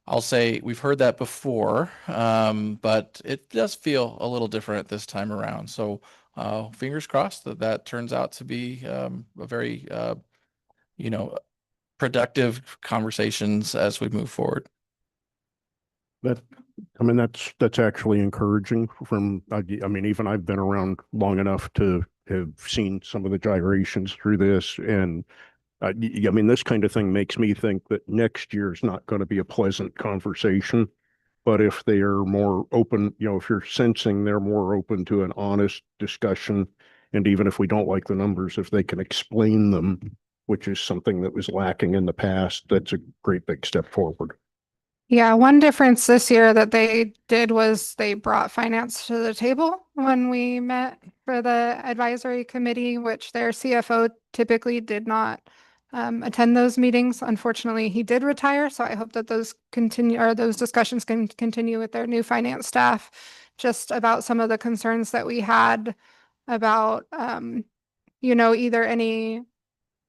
I'll say we've heard that before, but it does feel a little different this time around. So fingers crossed that that turns out to be a very, you know, productive conversations as we move forward. That, I mean, that's actually encouraging from, I mean, even I've been around long enough to have seen some of the gyrations through this. And I mean, this kind of thing makes me think that next year is not going to be a pleasant conversation. But if they are more open, if you're sensing they're more open to an honest discussion, and even if we don't like the numbers, if they can explain them, which is something that was lacking in the past, that's a great big step forward. Yeah, one difference this year that they did was they brought finance to the table when we met for the advisory committee, which their CFO typically did not attend those meetings. Unfortunately, he did retire, so I hope that those discussions can continue with their new finance staff, just about some of the concerns that we had about either any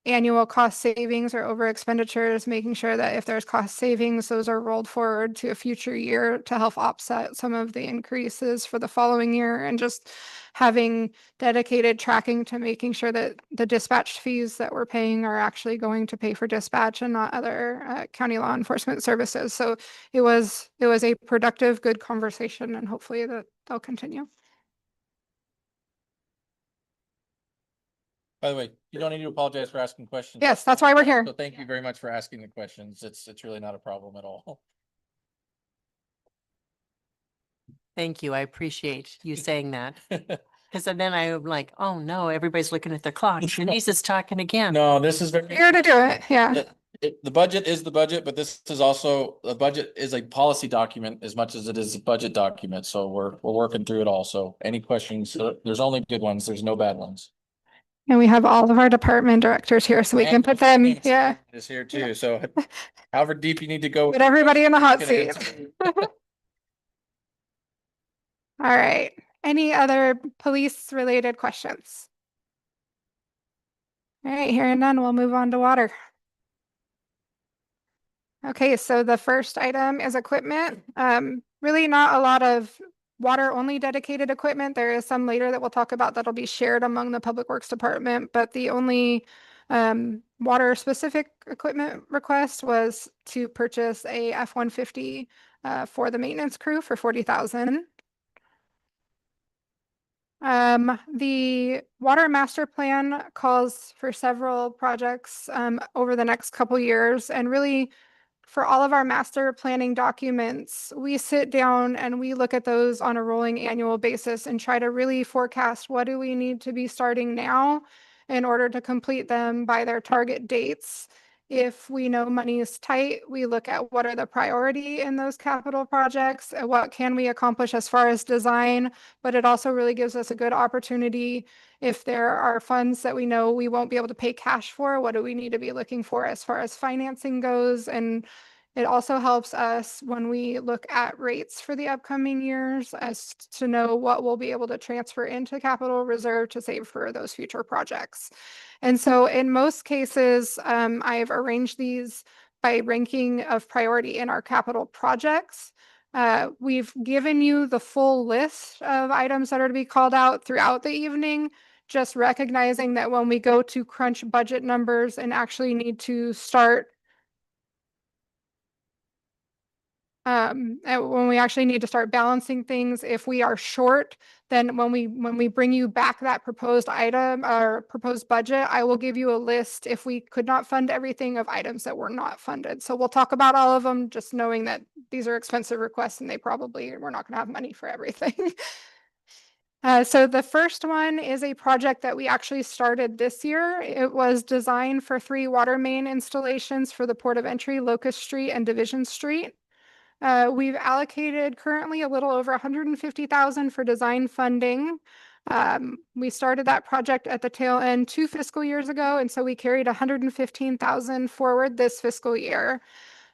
annual cost savings or over expenditures, making sure that if there's cost savings, those are rolled forward to a future year to help offset some of the increases for the following year, and just having dedicated tracking to making sure that the dispatch fees that we're paying are actually going to pay for dispatch and not other county law enforcement services. So it was a productive, good conversation, and hopefully that they'll continue. By the way, you don't need to apologize for asking questions. Yes, that's why we're here. So thank you very much for asking the questions. It's really not a problem at all. Thank you. I appreciate you saying that. Because then I'm like, oh no, everybody's looking at their clock. Denise is talking again. No, this is very Here to do it. Yeah. the budget is the budget, but this is also the budget is a policy document as much as it is a budget document. So we're working through it all. So any questions? There's only good ones. There's no bad ones. And we have all of our department directors here, so we can put them, yeah. Is here too. So however deep you need to go. Put everybody in the hot Get seat. it. All right. Any other police related questions? All right, hearing none, we'll move on to water. Okay, so the first item is equipment. Really not a lot of water only dedicated equipment. There is some later that we'll talk about that'll be shared among the Public Works Department, but the only water specific equipment request was to purchase a F-150 for the maintenance crew for $40,000. The water master plan calls for several projects over the next couple years, and really for all of our master planning documents, we sit down and we look at those on a rolling annual basis and try to really forecast what do we need to be starting now in order to complete them by their target dates. If we know money is tight, we look at what are the priority in those capital projects and what can we accomplish as far as design, but it also really gives us a good opportunity if there are funds that we know we won't be able to pay cash for, what do we need to be looking for as far as financing goes. And it also helps us when we look at rates for the upcoming years as to know what we'll be able to transfer into capital reserve to save for those future projects. And so in most cases, I've arranged these by ranking of priority in our capital projects. We've given you the full list of items that are to be called out throughout the evening, just recognizing that when we go to crunch budget numbers and actually need to start when we actually need to start balancing things, if we are short, then when we bring you back that proposed item or proposed budget, I will give you a list if we could not fund everything of items that were not funded. So we'll talk about all of them, just knowing that these are expensive requests and we're not going to have money for everything. So the first one is a project that we actually started this year. It was designed for 3 water main installations for the Port of Entry, Locust Street, and Division Street. We've allocated currently a little over $150,000 for design funding. We started that project at the tail end 2 fiscal years ago, and so we carried $115,000 forward this fiscal year.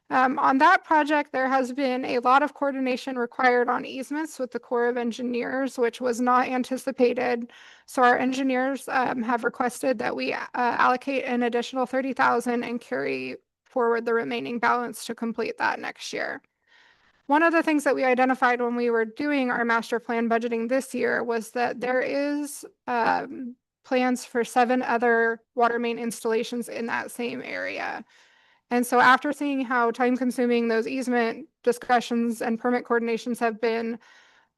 On that project, there has been a lot of coordination required on easements with the Corps of Engineers, which was not anticipated. So our engineers have requested that we allocate an additional $30,000 and carry forward the remaining balance to complete that next year. one of the things that we identified when we were doing our master plan budgeting this year was that there is plans for 7 other water main installations in that same area. And so after seeing how time consuming those easement discussions and permit coordinations have been,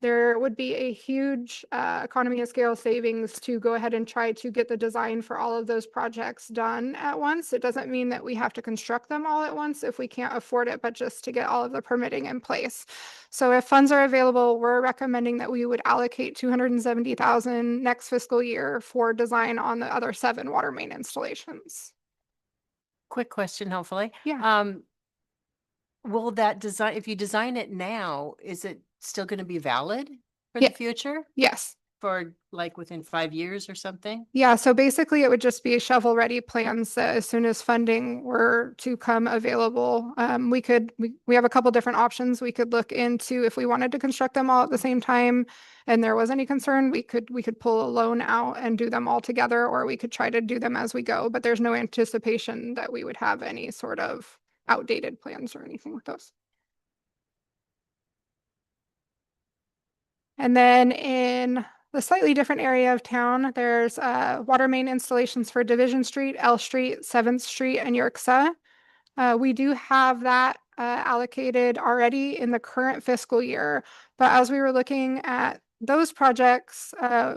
there would be a huge economy of scale savings to go ahead and try to get the design for all of those projects done at once. It doesn't mean that we have to construct them all at once if we can't afford it, but just to get all of the permitting in place. So if funds are available, we're recommending that we would allocate 270,000 next fiscal year for design on the other 7 water main installations. Quick question, hopefully. Yeah. Will that design, if you design it now, is it still going to be valid for Yeah. the future? Yes. For like within 5 years or something? Yeah, so basically it would just be shovel-ready plans that as soon as funding were to come available, we have a couple different options. We could look into if we wanted to construct them all at the same time and there was any concern, we could pull a loan out and do them all together, or we could try to do them as we go, but there's no anticipation that we would have any sort of outdated plans or anything with those. And then in the slightly different area of town, there's water main installations for Division Street, L Street, 7th Street, and Yerxa. We do have that allocated already in the current fiscal year, but as we were looking at those projects,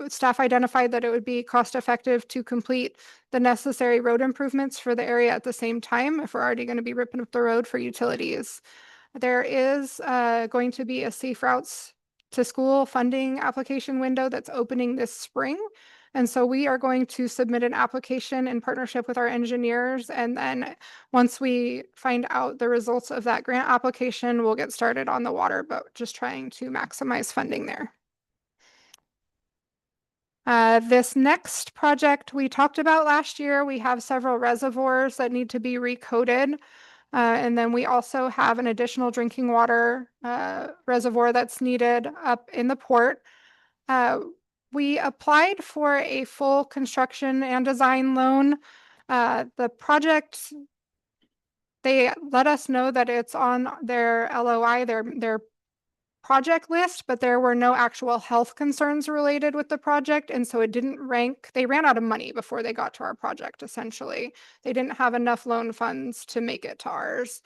staff identified that it would be cost effective to complete the necessary road improvements for the area at the same time if we're already going to be ripping up the road for utilities. There is going to be a Safe Routes to School funding application window that's opening this spring. And so we are going to submit an application in partnership with our engineers. And then once we find out the results of that grant application, we'll get started on the water, but just trying to maximize funding there. This next project we talked about last year, we have several reservoirs that need to be recoded. And then we also have an additional drinking water reservoir that's needed up in the port. We applied for a full construction and design loan. The project, they let us know that it's on their LOI, their project list, but there were no actual health concerns related with the project. And so it didn't rank, they ran out of money before they got to our project, essentially. They didn't have enough loan funds to make it to ours.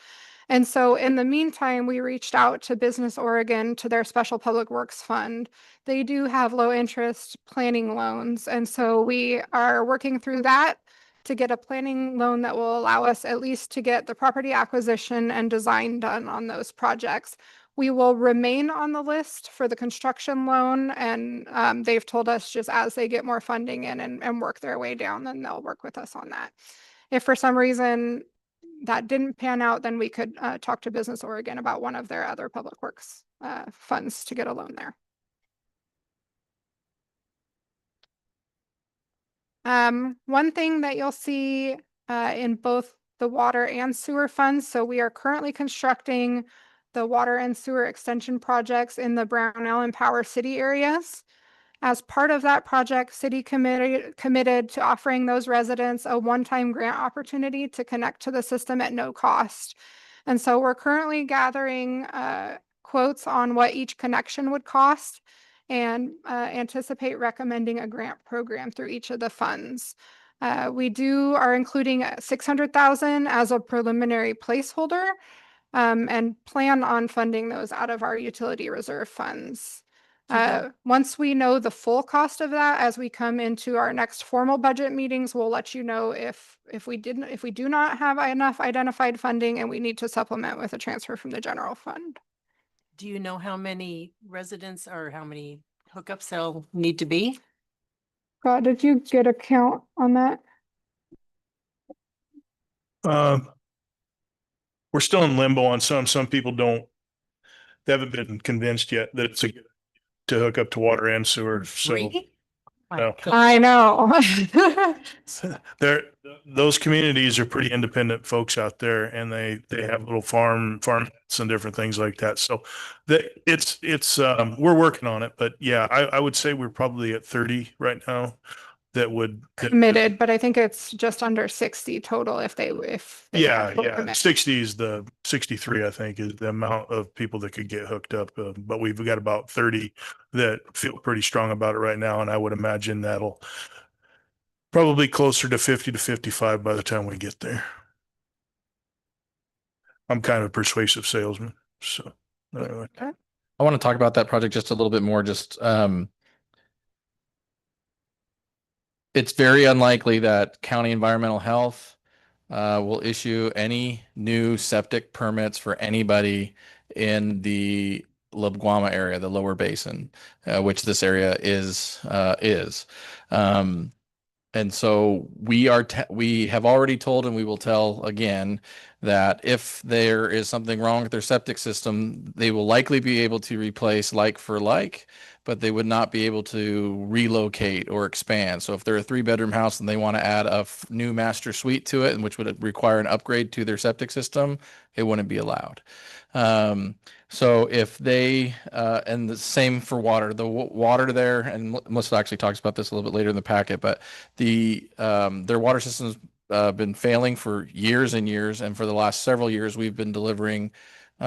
And so in the meantime, we reached out to Business Oregon, to their Special Public Works Fund. They do have low interest planning loans. And so we are working through that to get a planning loan that will allow us at least to get the property acquisition and design done on those projects. We will remain on the list for the construction loan, and they've told us just as they get more funding in and work their way down, then they'll work with us on that. If for some reason that didn't pan out, then we could talk to Business Oregon about one of their other public works funds to get a loan there. One thing that you'll see in both the water and sewer funds, so we are currently constructing the water and sewer extension projects in the Brownell and Power City areas. As part of that project, city committed to offering those residents a one-time grant opportunity to connect to the system at no cost. And so we're currently gathering quotes on what each connection would cost and anticipate recommending a grant program through each of the funds. We are including 600,000 as a preliminary placeholder and plan on funding those out of our utility reserve funds. Once we know the full cost of that, as we come into our next formal budget meetings, we'll let you know if we do not have enough identified funding and we need to supplement with a transfer from the general fund. Do you know how many residents or how many hookups there'll need to be? God, did you get a count on that? We're still in limbo on some people they haven't been convinced yet that it's to hook up to water and sewer. So Really? My no. God. I know. those communities are pretty independent folks out there, and they have little farms and different things like that. So we're working on it, but yeah, I would say we're probably at 30 right now. that would. Committed, but I think it's just under 60 total if they Yeah, actually yeah. commit. 60 is the 63, I think, is the amount of people that could get hooked up. But we've got about 30 that feel pretty strong about it right now. And I would imagine that'll probably closer to 50 to 55 by the time we get there. I'm kind of a persuasive salesman. So anyway. I want to talk about that project just a little bit more. It's very unlikely that county environmental health will issue any new septic permits for anybody in the La Guama area, the lower basin, which this area is. And so we have already told, and we will tell again, that if there is something wrong with their septic system, they will likely be able to replace like for like, but they would not be able to relocate or expand. So if they're a 3-bedroom house and they want to add a new master suite to it, and which would require an upgrade to their septic system, it wouldn't be allowed. So if they, and the same for water, the water there, and Melissa actually talks about this a little bit later in the packet, but their water system's been failing for years and years. And for the last several years, we've been delivering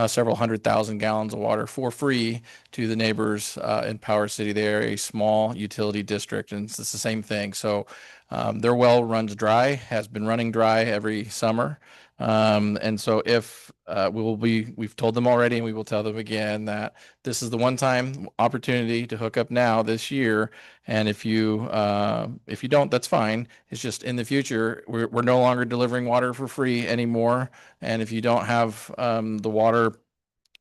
several 100,000 gallons of water for free to the neighbors in Power City. They're a small utility district, and it's the same thing. So their well runs dry, has been running dry every summer. And so if we've told them already, and we will tell them again that this is the one-time opportunity to hook up now this year. And if you don't, that's fine. It's just in the future, we're no longer delivering water for free anymore. And if you don't have the water,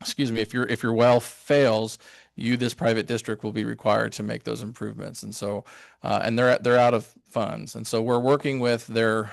excuse me, if your well fails, this private district will be required to make those improvements. And so, and they're out of funds. And so we're working with their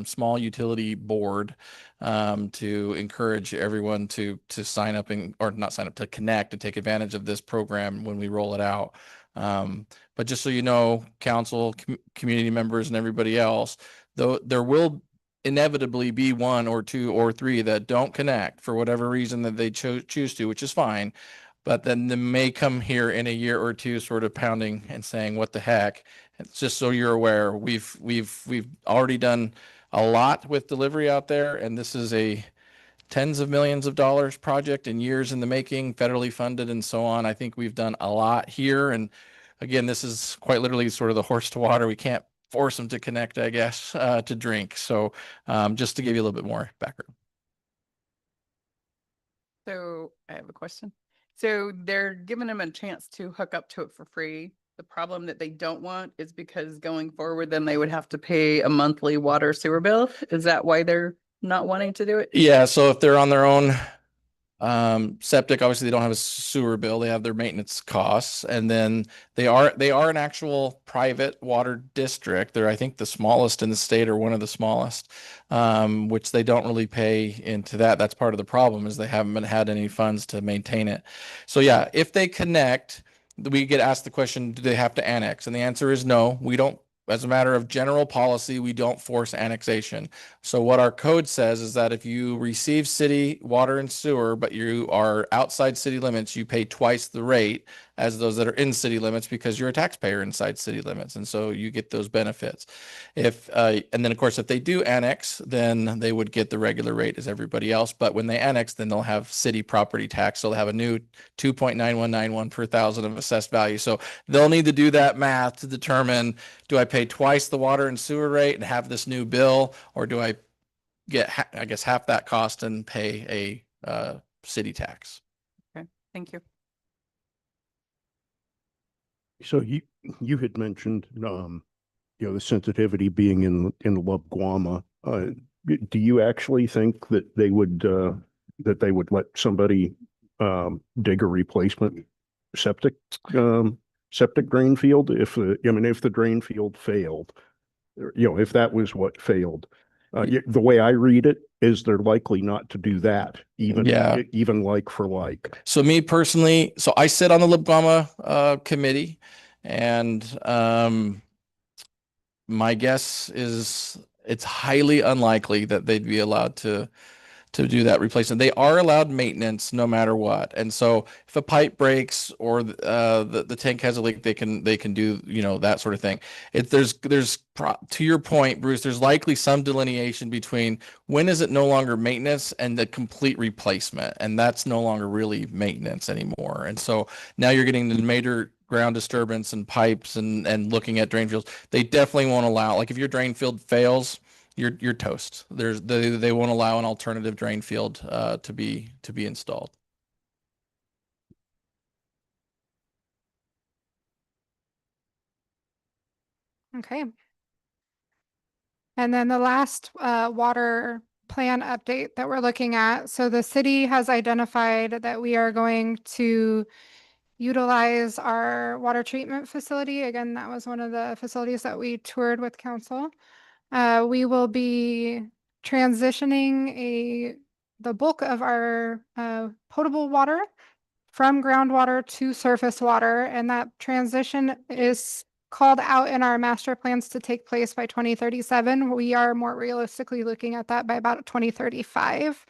small utility board to encourage everyone to sign up or not sign up, to connect, to take advantage of this program when we roll it out. But just so you know, council, community members, and everybody else, though there will inevitably be 1 or 2 or 3 that don't connect for whatever reason that they choose to, which is fine. But then they may come here in a year or 2 sort of pounding and saying, what the heck? It's just so you're aware, we've already done a lot with delivery out there, and this is a tens of millions of dollars project and years in the making, federally funded and so on. I think we've done a lot here. And again, this is quite literally sort of the horse to water. We can't force them to connect, I guess, to drink. So just to give you a little bit more background. So I have a question. So they're giving them a chance to hook up to it for free. The problem that they don't want is because going forward, then they would have to pay a monthly water sewer bill. Is that why they're not wanting to do it? Yeah. So if they're on their own septic, obviously they don't have a sewer bill. They have their maintenance costs, and then they are an actual private water district. They're, I think, the smallest in the state, or one of the smallest, which they don't really pay into that. That's part of the problem, is they haven't had any funds to maintain it. So yeah, if they connect, we get asked the question, do they have to annex? And the answer is no. We don't. As a matter of general policy, we don't force annexation. So what our code says is that if you receive city water and sewer, but you are outside city limits, you pay twice the rate as those that are in city limits, because you're a taxpayer inside city limits. And so you get those benefits. And then of course, if they do annex, then they would get the regular rate as everybody else. But when they annex, then they'll have city property tax. So they'll have a new 2.9191 per thousand of assessed value. So they'll need to do that math to determine, do I pay twice the water and sewer rate and have this new bill, or do I get, I guess, half that cost and pay a city tax? Okay, thank you. So you had mentioned, the sensitivity being in La Guama. Do you actually think that they would let somebody dig a replacement septic drain field if the drain field failed, if that was what failed? The way I read it is they're likely not to do that, even like for like. So me personally, so I sit on the La Guama committee, and my guess is it's highly unlikely that they'd be allowed to to do that replacement. They are allowed maintenance no matter what. And so if a pipe breaks or the tank has a leak, they can do, you know, that sort of thing. To your point, Bruce, there's likely some delineation between when is it no longer maintenance and the complete replacement, and that's no longer really maintenance anymore. And so now you're getting the major ground disturbance and pipes and looking at drain fields. They definitely won't allow, like if your drain field fails, you're toast. They won't allow an alternative drain field to be installed. Okay. And then the last water plan update that we're looking at. So the city has identified that we are going to utilize our water treatment facility. Again, that was one of the facilities that we toured with council. We will be transitioning the bulk of our potable water from groundwater to surface water, and that transition is called out in our master plans to take place by 2037. We are more realistically looking at that by about 2035.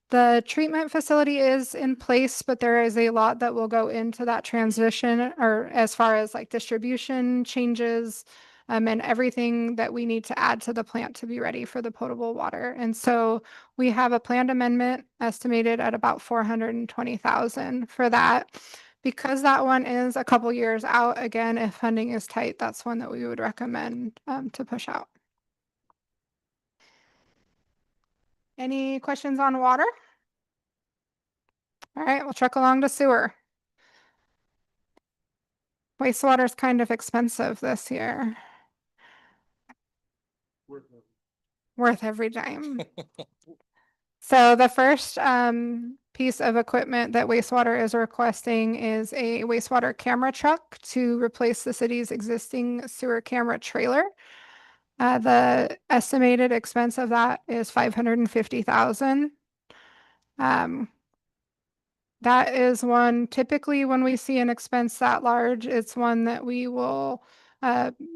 The treatment facility is in place, but there is a lot that will go into that transition, or as far as like distribution changes, and everything that we need to add to the plant to be ready for the potable water. And so we have a planned amendment estimated at about 420,000 for that. Because that one is a couple years out, again, if funding is tight, that's one that we would recommend to push out. Any questions on water? All right, we'll truck along to sewer. Wastewater is kind of expensive this year. Worth every dime. So the first piece of equipment that wastewater is requesting is a wastewater camera truck to replace the city's existing sewer camera trailer. The estimated expense of that is $550,000. That is one, typically when we see an expense that large, it's one that we will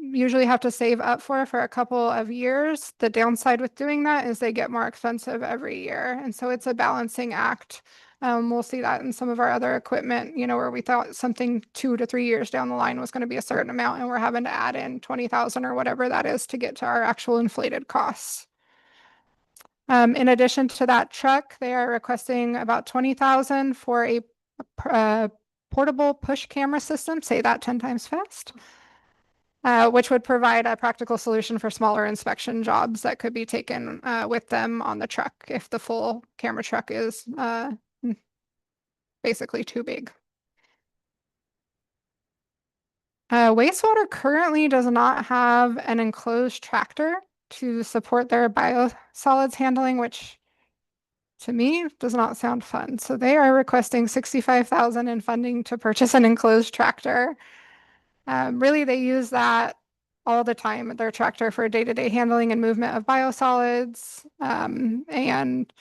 usually have to save up for a couple of years. The downside with doing that is they get more expensive every year. And so it's a balancing act. We'll see that in some of our other equipment, you know, where we thought something 2 to 3 years down the line was going to be a certain amount, and we're having to add in 20,000 or whatever that is to get to our actual inflated costs. In addition to that truck, they are requesting about 20,000 for a portable push camera system. Say that 10 times fast. Which would provide a practical solution for smaller inspection jobs that could be taken with them on the truck if the full camera truck is basically too big. Wastewater currently does not have an enclosed tractor to support their biosolids handling, which to me does not sound fun. So they are requesting 65,000 in funding to purchase an enclosed tractor. Really, they use that all the time, their tractor, for day-to-day handling and movement of biosolids, and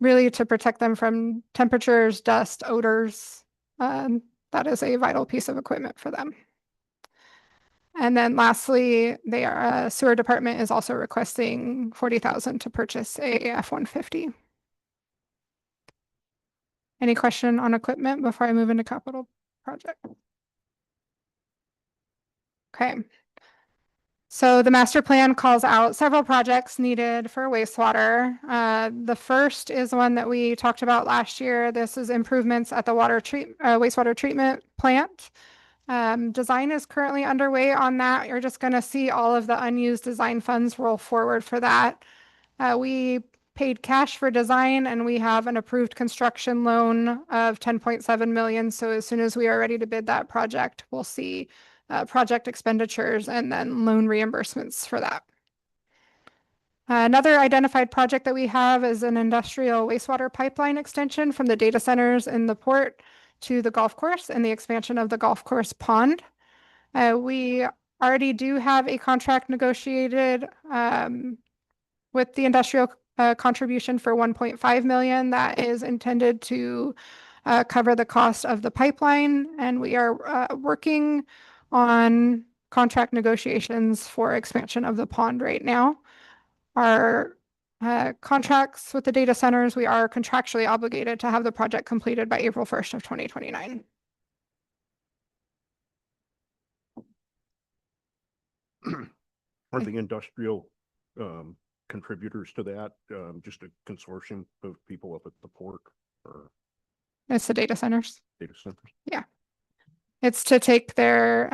really to protect them from temperatures, dust, odors. That is a vital piece of equipment for them. And then lastly, their sewer department is also requesting 40,000 to purchase a F-150. Any question on equipment before I move into capital project? Okay. So the master plan calls out several projects needed for wastewater. The first is one that we talked about last year. This is improvements at the wastewater treatment plant. Design is currently underway on that. You're just going to see all of the unused design funds roll forward for that. We paid cash for design, and we have an approved construction loan of 10.7 million. So as soon as we are ready to bid that project, we'll see project expenditures and then loan reimbursements for that. Another identified project that we have is an industrial wastewater pipeline extension from the data centers in the port to the golf course and the expansion of the golf course pond. We already do have a contract negotiated with the industrial contribution for 1.5 million that is intended to cover the cost of the pipeline, and we are working on contract negotiations for expansion of the pond right now. Our contracts with the data centers, we are contractually obligated to have the project completed by April 1st of 2029. Are the industrial contributors to that just a consortium of people up at the port or It's the data centers. data centers? It's to take their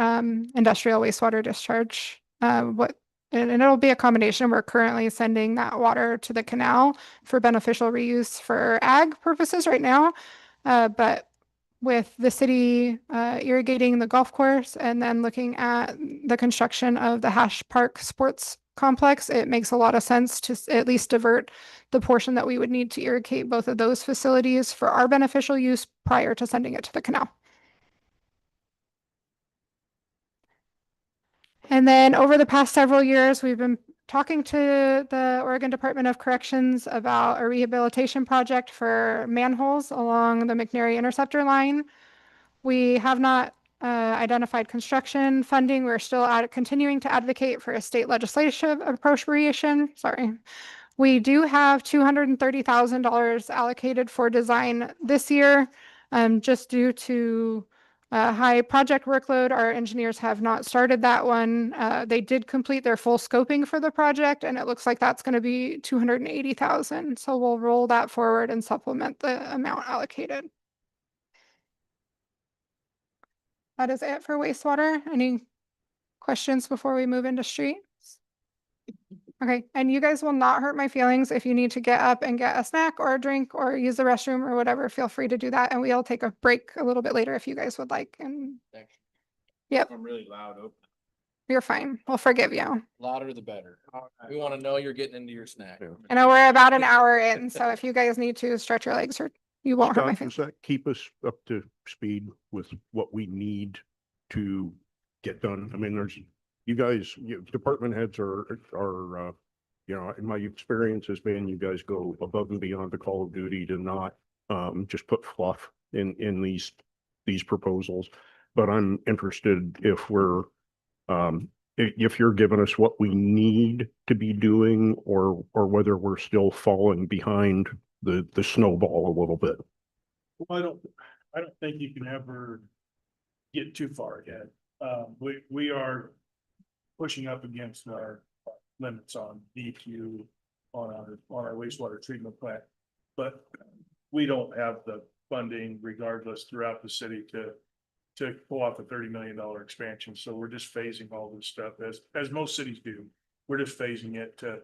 industrial wastewater discharge. And it'll be a combination. We're currently sending that water to the canal for beneficial reuse for ag purposes right now. But with the city irrigating the golf course and then looking at the construction of the Hash Park Sports Complex, it makes a lot of sense to at least divert the portion that we would need to irrigate both of those facilities for our beneficial use prior to sending it to the canal. And then over the past several years, we've been talking to the Oregon Department of Corrections about a rehabilitation project for manholes along the McNary Interceptor line. We have not identified construction funding. We're still continuing to advocate for a state legislative appropriation. Sorry. We do have $230,000 allocated for design this year, just due to high project workload. Our engineers have not started that one. They did complete their full scoping for the project, and it looks like that's going to be $280,000. So we'll roll that forward and supplement the amount allocated. That is it for wastewater. Any questions before we move into streets? Okay, and you guys will not hurt my feelings. If you need to get up and get a snack or a drink or use the restroom or whatever, feel free to do that. And we'll take a break a little bit later if you guys would like. And yep, I'm really loud. you're fine. We'll forgive you. Louder the better. We want to know you're getting into your snack. Yeah. I know we're about an hour in, so if you guys need to stretch your legs, or you won't hurt my Scott, feelings. does that keep us up to speed with what we need to get done? I mean, there's, you guys, department heads are, you know, in my experience has been, you guys go above and beyond the call of duty to not just put fluff in these proposals. But I'm interested if we're, if you're giving us what we need to be doing, or whether we're still falling behind the snowball a little bit. Well, I don't think you can ever get too far ahead. We are pushing up against our limits on DQ on our wastewater treatment plant. But we don't have the funding regardless throughout the city to pull off a $30 million expansion. So we're just phasing all this stuff as most cities do. We're just phasing it to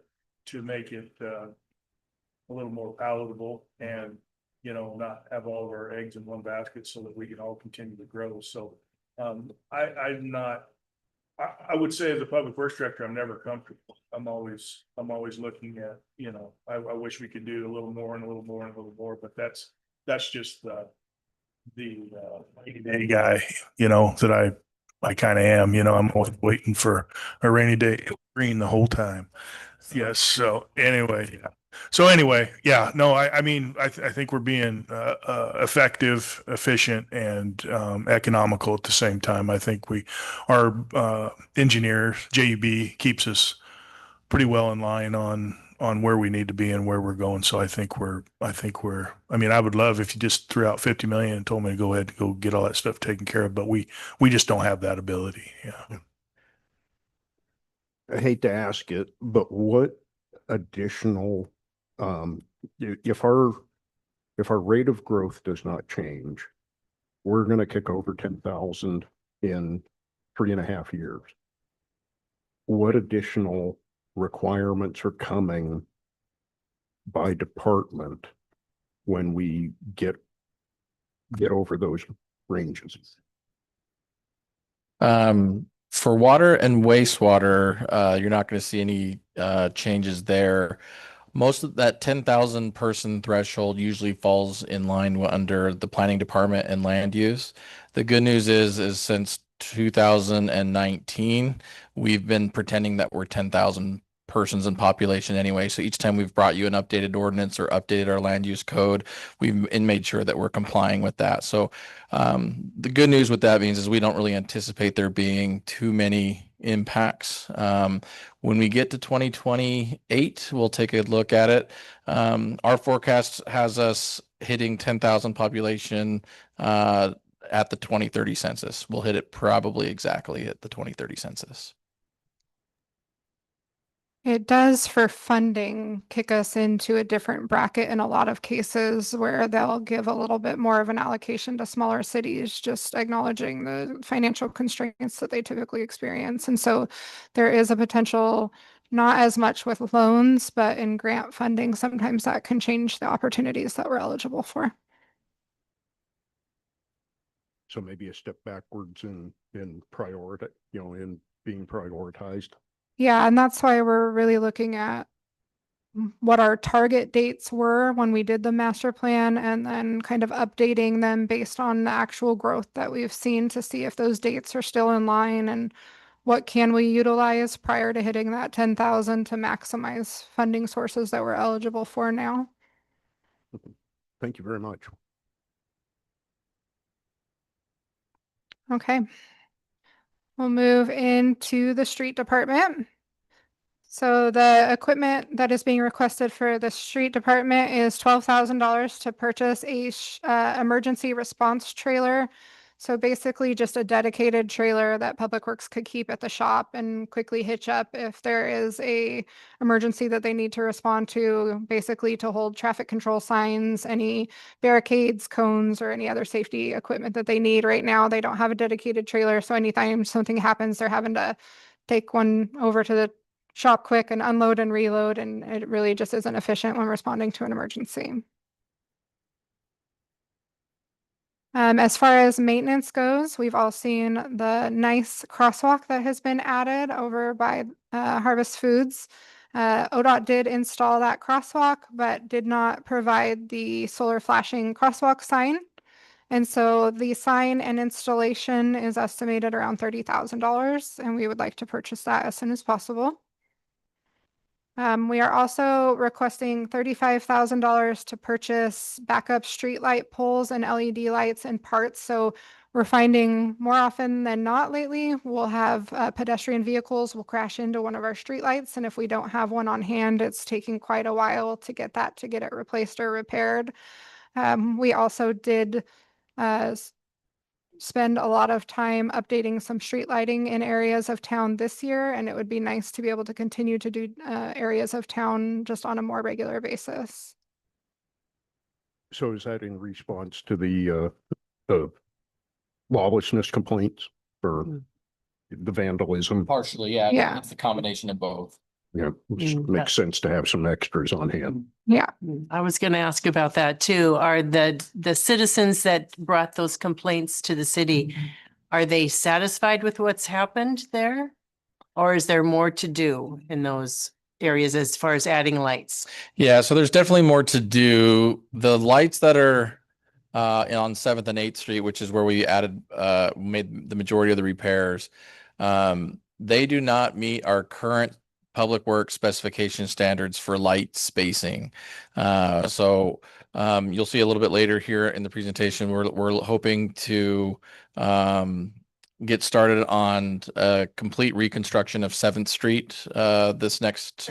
make it a little more palatable and, you know, not have all of our eggs in one basket so that we can all continue to grow. So I would say as a public works director, I'm never comfortable. I'm always looking at, you know, I wish we could do a little more and a little more and a little more, but that's just the rainy day guy, you know, that I kind of am, you know. I'm always waiting for a rainy day green the whole time. Yes. So anyway, yeah. So anyway, yeah, no, I mean, I think we're being effective, efficient, and economical at the same time. I think our engineer, JUB, keeps us pretty well in line on where we need to be and where we're going. So I mean, I would love if you just threw out 50 million and told me to go ahead and go get all that stuff taken care of, but we just don't have that ability. Yeah. I hate to ask it, but what additional, if our rate of growth does not change, we're going to kick over 10,000 in 3.5 years. What additional requirements are coming by department when we get over those ranges? For water and wastewater, you're not going to see any changes there. Most of that 10,000 person threshold usually falls in line under the planning department and land use. The good news is since 2019, we've been pretending that we're 10,000 persons in population anyway. So each time we've brought you an updated ordinance or updated our land use code, we've made sure that we're complying with that. So the good news with that means is we don't really anticipate there being too many impacts. When we get to 2028, we'll take a look at it. Our forecast has us hitting 10,000 population at the 2030 census. We'll hit it probably exactly at the 2030 census. It does for funding kick us into a different bracket in a lot of cases where they'll give a little bit more of an allocation to smaller cities, just acknowledging the financial constraints that they typically experience. And so there is a potential, not as much with loans, but in grant funding, sometimes that can change the opportunities that we're eligible for. So maybe a step backwards in priority, in being prioritized. Yeah, and that's why we're really looking at what our target dates were when we did the master plan and then kind of updating them based on the actual growth that we've seen to see if those dates are still in line and what can we utilize prior to hitting that 10,000 to maximize funding sources that we're eligible for now. Thank you very much. Okay. We'll move into the street department. So the equipment that is being requested for the street department is $12,000 to purchase a emergency response trailer. So basically just a dedicated trailer that Public Works could keep at the shop and quickly hitch up if there is a emergency that they need to respond to, basically to hold traffic control signs, any barricades, cones, or any other safety equipment that they need. Right now, they don't have a dedicated trailer. So anytime something happens, they're having to take one over to the shop quick and unload and reload, and it really just isn't efficient when responding to an emergency. As far as maintenance goes, we've all seen the nice crosswalk that has been added over by Harvest Foods. ODOT did install that crosswalk, but did not provide the solar flashing crosswalk sign. And so the sign and installation is estimated around $30,000, and we would like to purchase that as soon as possible. We are also requesting $35,000 to purchase backup streetlight poles and LED lights and parts. So we're finding more often than not lately, we'll have pedestrian vehicles will crash into one of our streetlights. And if we don't have one on hand, it's taking quite a while to get it replaced or repaired. We also did spend a lot of time updating some street lighting in areas of town this year, and it would be nice to be able to continue to do areas of town just on a more regular basis. So is that in response to the lawlessness complaints or the vandalism? Partially, yeah. Yeah. It's a combination of both. Yeah, which makes sense to have some extras on hand. Yeah. I was going to ask about that too. Are the citizens that brought those complaints to the city, are they satisfied with what's happened there? Or is there more to do in those areas as far as adding lights? Yeah, so there's definitely more to do. The lights that are on 7th and 8th Street, which is where we made the majority of the repairs, they do not meet our current Public Works specification standards for light spacing. So you'll see a little bit later here in the presentation, we're hoping to get started on a complete reconstruction of 7th Street this next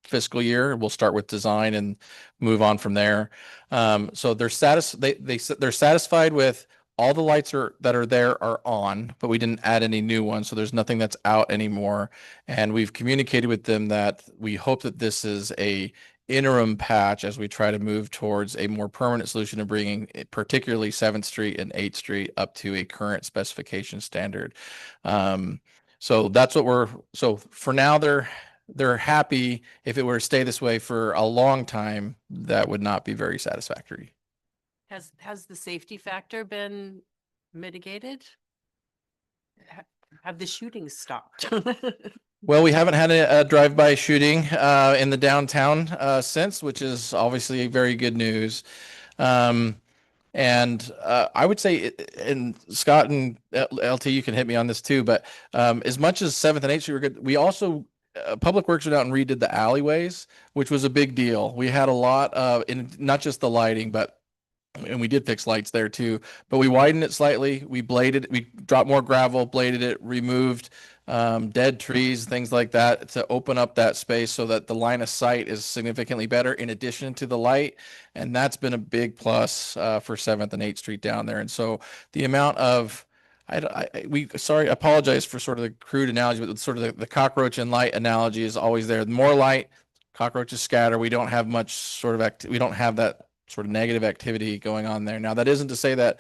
fiscal year. We'll start with design and move on from there. So they're satisfied with all the lights that are there are on, but we didn't add any new ones. So there's nothing that's out anymore. And we've communicated with them that we hope that this is a interim patch as we try to move towards a more permanent solution of bringing particularly 7th Street and 8th Street up to a current specification standard. So that's what so for now they're happy. If it were to stay this way for a long time, that would not be very satisfactory. Has the safety factor been mitigated? Have the shootings stopped? Well, we haven't had a drive-by shooting in the downtown since, which is obviously very good news. And I would say, and Scott and LT, you can hit me on this too, but as much as 7th and 8th Street were good, we also Public Works went out and redid the alleyways, which was a big deal. We had a lot of, not just the lighting, and we did fix lights there too, but we widened it slightly. We dropped more gravel, bladed it, removed dead trees, things like that, to open up that space so that the line of sight is significantly better in addition to the light. And that's been a big plus for 7th and 8th Street down there. And so the amount of sorry, I apologize for sort of the crude analogy, but sort of the cockroach and light analogy is always there. The more light, cockroaches scatter. We don't have much sort of we don't have that sort of negative activity going on there. Now, that isn't to say that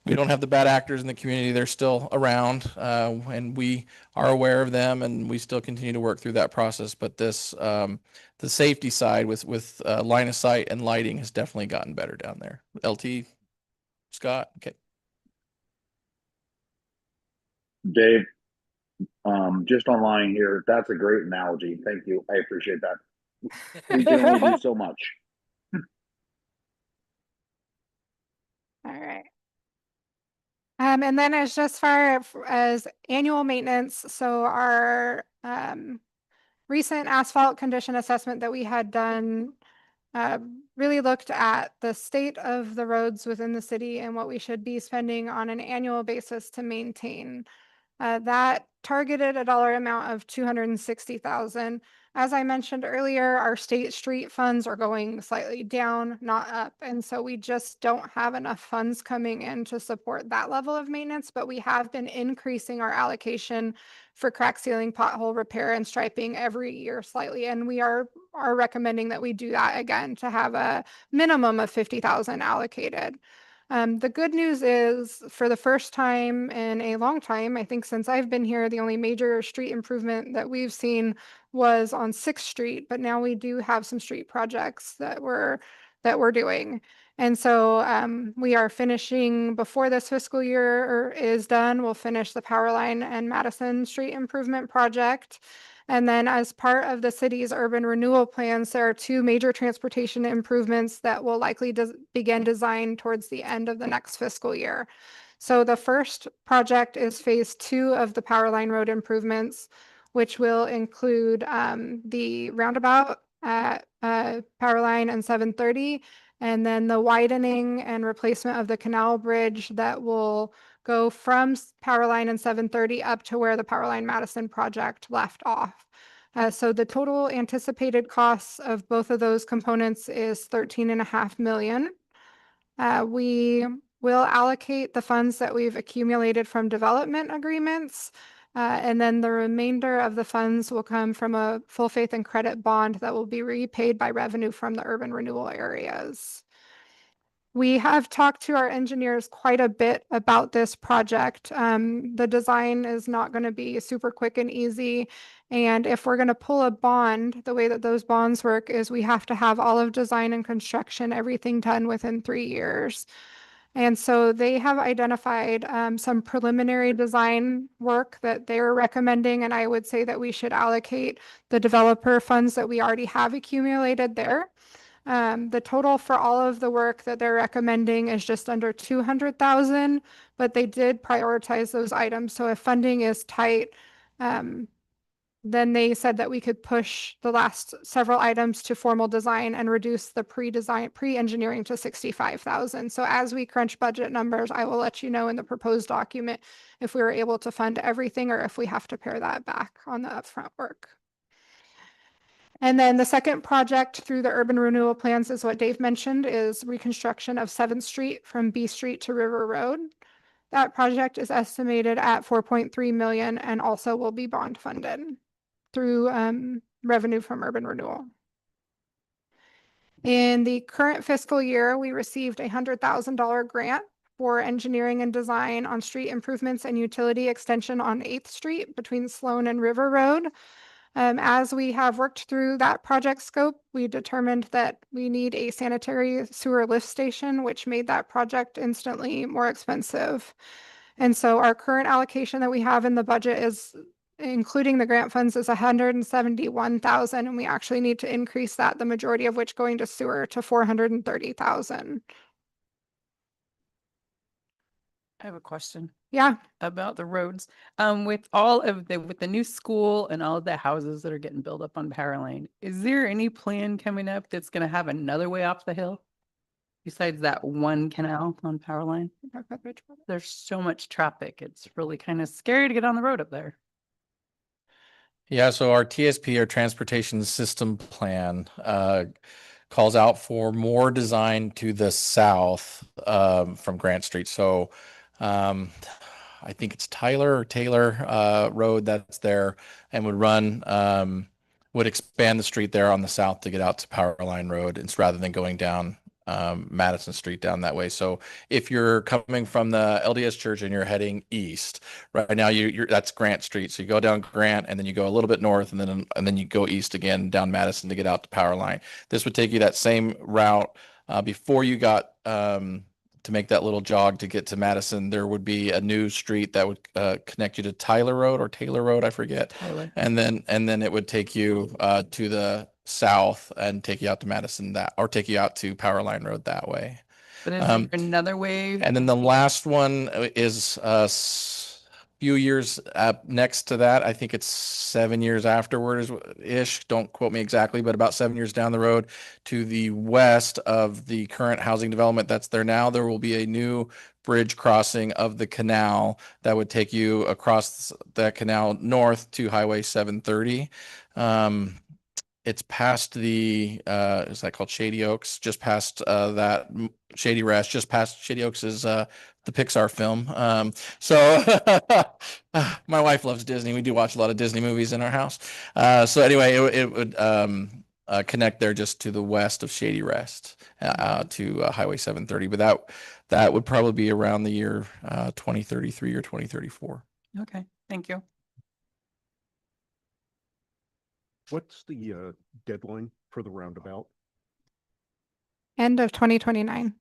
we don't have the bad actors in the community. They're still around, and we are aware of them, and we still continue to work through that process. But this, the safety side with line of sight and lighting has definitely gotten better down there. LT, Scott, okay. Dave, just online here, that's a great analogy. Thank you. I appreciate that. We can only do so much. All right. And then as just far as annual maintenance, so our recent asphalt condition assessment that we had done really looked at the state of the roads within the city and what we should be spending on an annual basis to maintain. That targeted a dollar amount of $260,000. As I mentioned earlier, our state street funds are going slightly down, not up. And so we just don't have enough funds coming in to support that level of maintenance, but we have been increasing our allocation for crack sealing, pothole repair, and striping every year slightly. And we are recommending that we do that again to have a minimum of 50,000 allocated. The good news is, for the first time in a long time, I think since I've been here, the only major street improvement that we've seen was on 6th Street, but now we do have some street projects that we're doing. And so we are finishing, before this fiscal year is done, we'll finish the Powerline and Madison Street Improvement Project. And then as part of the city's urban renewal plans, there are 2 major transportation improvements that will likely begin design towards the end of the next fiscal year. So the first project is phase 2 of the Powerline Road improvements, which will include the roundabout at Powerline and 730, and then the widening and replacement of the canal bridge that will go from Powerline and 730 up to where the Powerline Madison project left off. So the total anticipated costs of both of those components is $13.5 million. We will allocate the funds that we've accumulated from development agreements, and then the remainder of the funds will come from a full faith and credit bond that will be repaid by revenue from the urban renewal areas. We have talked to our engineers quite a bit about this project. The design is not going to be super quick and easy. And if we're going to pull a bond, the way that those bonds work is we have to have all of design and construction, everything done within 3 years. And so they have identified some preliminary design work that they're recommending. And I would say that we should allocate the developer funds that we already have accumulated there. The total for all of the work that they're recommending is just under 200,000, but they did prioritize those items. So if funding is tight, then they said that we could push the last several items to formal design and reduce the pre-engineering to 65,000. So as we crunch budget numbers, I will let you know in the proposed document if we were able to fund everything or if we have to pare that back on the upfront work. And then the second project through the urban renewal plans is what Dave mentioned, is reconstruction of 7th Street from B Street to River Road. That project is estimated at 4.3 million and also will be bond funded through revenue from urban renewal. In the current fiscal year, we received a $100,000 grant for engineering and design on street improvements and utility extension on 8th Street between Sloan and River Road. As we have worked through that project scope, we determined that we need a sanitary sewer lift station, which made that project instantly more expensive. And so our current allocation that we have in the budget is, including the grant funds, is 171,000, and we actually need to increase that, the majority of which going to sewer, to 430,000. I have a question Yeah. about the roads. With all of with the new school and all of the houses that are getting built up on Powerline, is there any plan coming up that's going to have another way off the hill besides that one canal on Powerline? There's so much traffic. It's really kind of scary to get on the road up there. Yeah, so our TSP, our Transportation System Plan, calls out for more design to the south from Grant Street. So I think it's Tyler or Taylor Road that's there and would expand the street there on the south to get out to Power Line Road, it's rather than going down Madison Street down that way. So if you're coming from the LDS Church and you're heading east, right now you're that's Grant Street. So you go down Grant and then you go a little bit north and then you go east again down Madison to get out to Power Line. This would take you that same route before you got to make that little jog to get to Madison. There would be a new street that would connect you to Tyler Road or Taylor Road, I forget. Tyler. And then it would take you to the south and take you out to Madison or take you out to Power Line Road that way. But is there another way? And then the last one is few years next to that. I think it's 7 years afterwards ish. Don't quote me exactly, but about 7 years down the road to the west of the current housing development that's there now, there will be a new bridge crossing of the canal that would take you across that canal north to Highway 730. It's past is that called Shady Oaks? Just past Shady Rest, just past Shady Oaks is the Pixar film. So my wife loves Disney. We do watch a lot of Disney movies in our house. So anyway, it would connect there just to the west of Shady Rest to Highway 730. But that would probably be around the year 2033 or 2034. Okay, thank you. What's the deadline for the roundabout? End of 2029.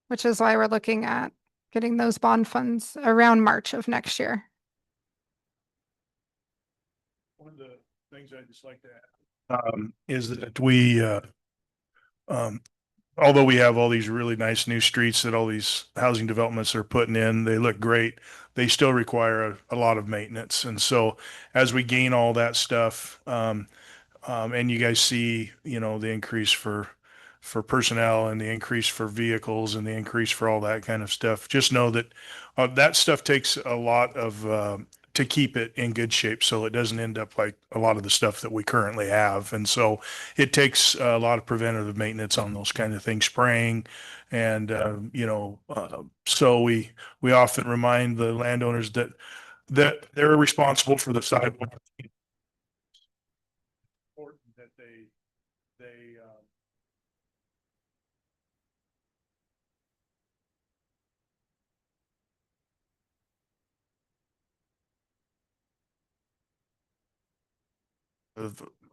Which is why we're looking at getting those bond funds around March of next year. One of the things I'd just like to add is that we, although we have all these really nice new streets that all these housing developments are putting in, they look great. They still require a lot of maintenance. And so as we gain all that stuff, and you guys see, the increase for personnel and the increase for vehicles and the increase for all that kind of stuff, just know that that stuff takes a lot of to keep it in good shape so it doesn't end up like a lot of the stuff that we currently have. And so it takes a lot of preventative maintenance on those kind of things, spraying. And, so we often remind the landowners that they're responsible for the sidewalk. Important that they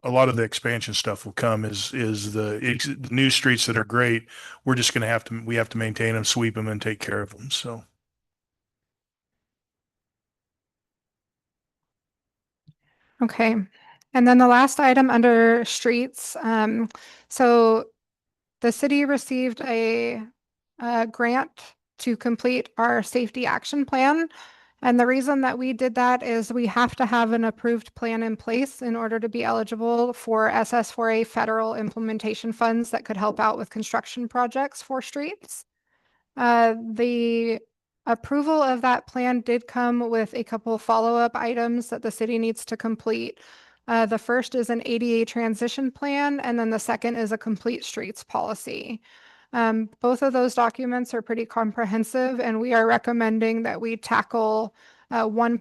a lot of the expansion stuff will come is the new streets that are great. We're just going to we have to maintain them, sweep them and take care of them. So. Okay. And then the last item under streets. So the city received a grant to complete our safety action plan. And the reason that we did that is we have to have an approved plan in place in order to be eligible for SS4A federal implementation funds that could help out with construction projects for streets. The approval of that plan did come with a couple follow-up items that the city needs to complete. The first is an ADA transition plan, and then the second is a complete streets policy. Both of those documents are pretty comprehensive, and we are recommending that we tackle one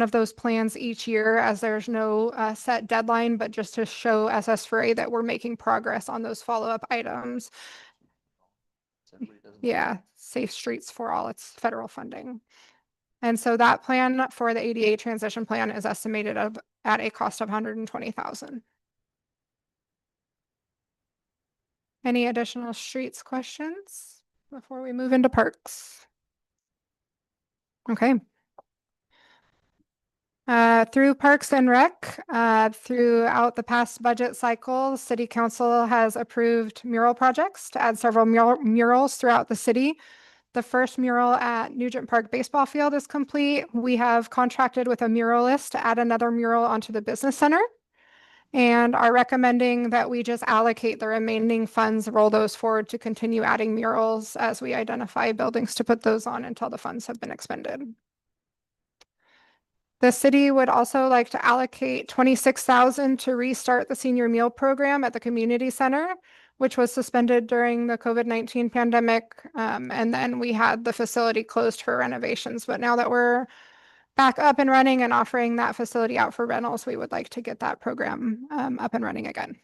of those plans each year, as there's no set deadline, but just to show SS4A that we're making progress on those follow-up items. Yeah, Safe Streets for All, it's federal funding. And so that plan for the ADA transition plan is estimated at a cost of $120,000. Any additional streets questions before we move into parks? Okay. Through Parks and Rec, throughout the past budget cycle, City Council has approved mural projects to add several murals throughout the city. The first mural at Nugent Park Baseball Field is complete. We have contracted with a muralist to add another mural onto the business center, and are recommending that we just allocate the remaining funds, roll those forward to continue adding murals as we identify buildings to put those on until the funds have been expended. The city would also like to allocate 26,000 to restart the senior meal program at the community center, which was suspended during the COVID-19 pandemic. And then we had the facility closed for renovations. But now that we're back up and running and offering that facility out for rentals, we would like to get that program up and running again.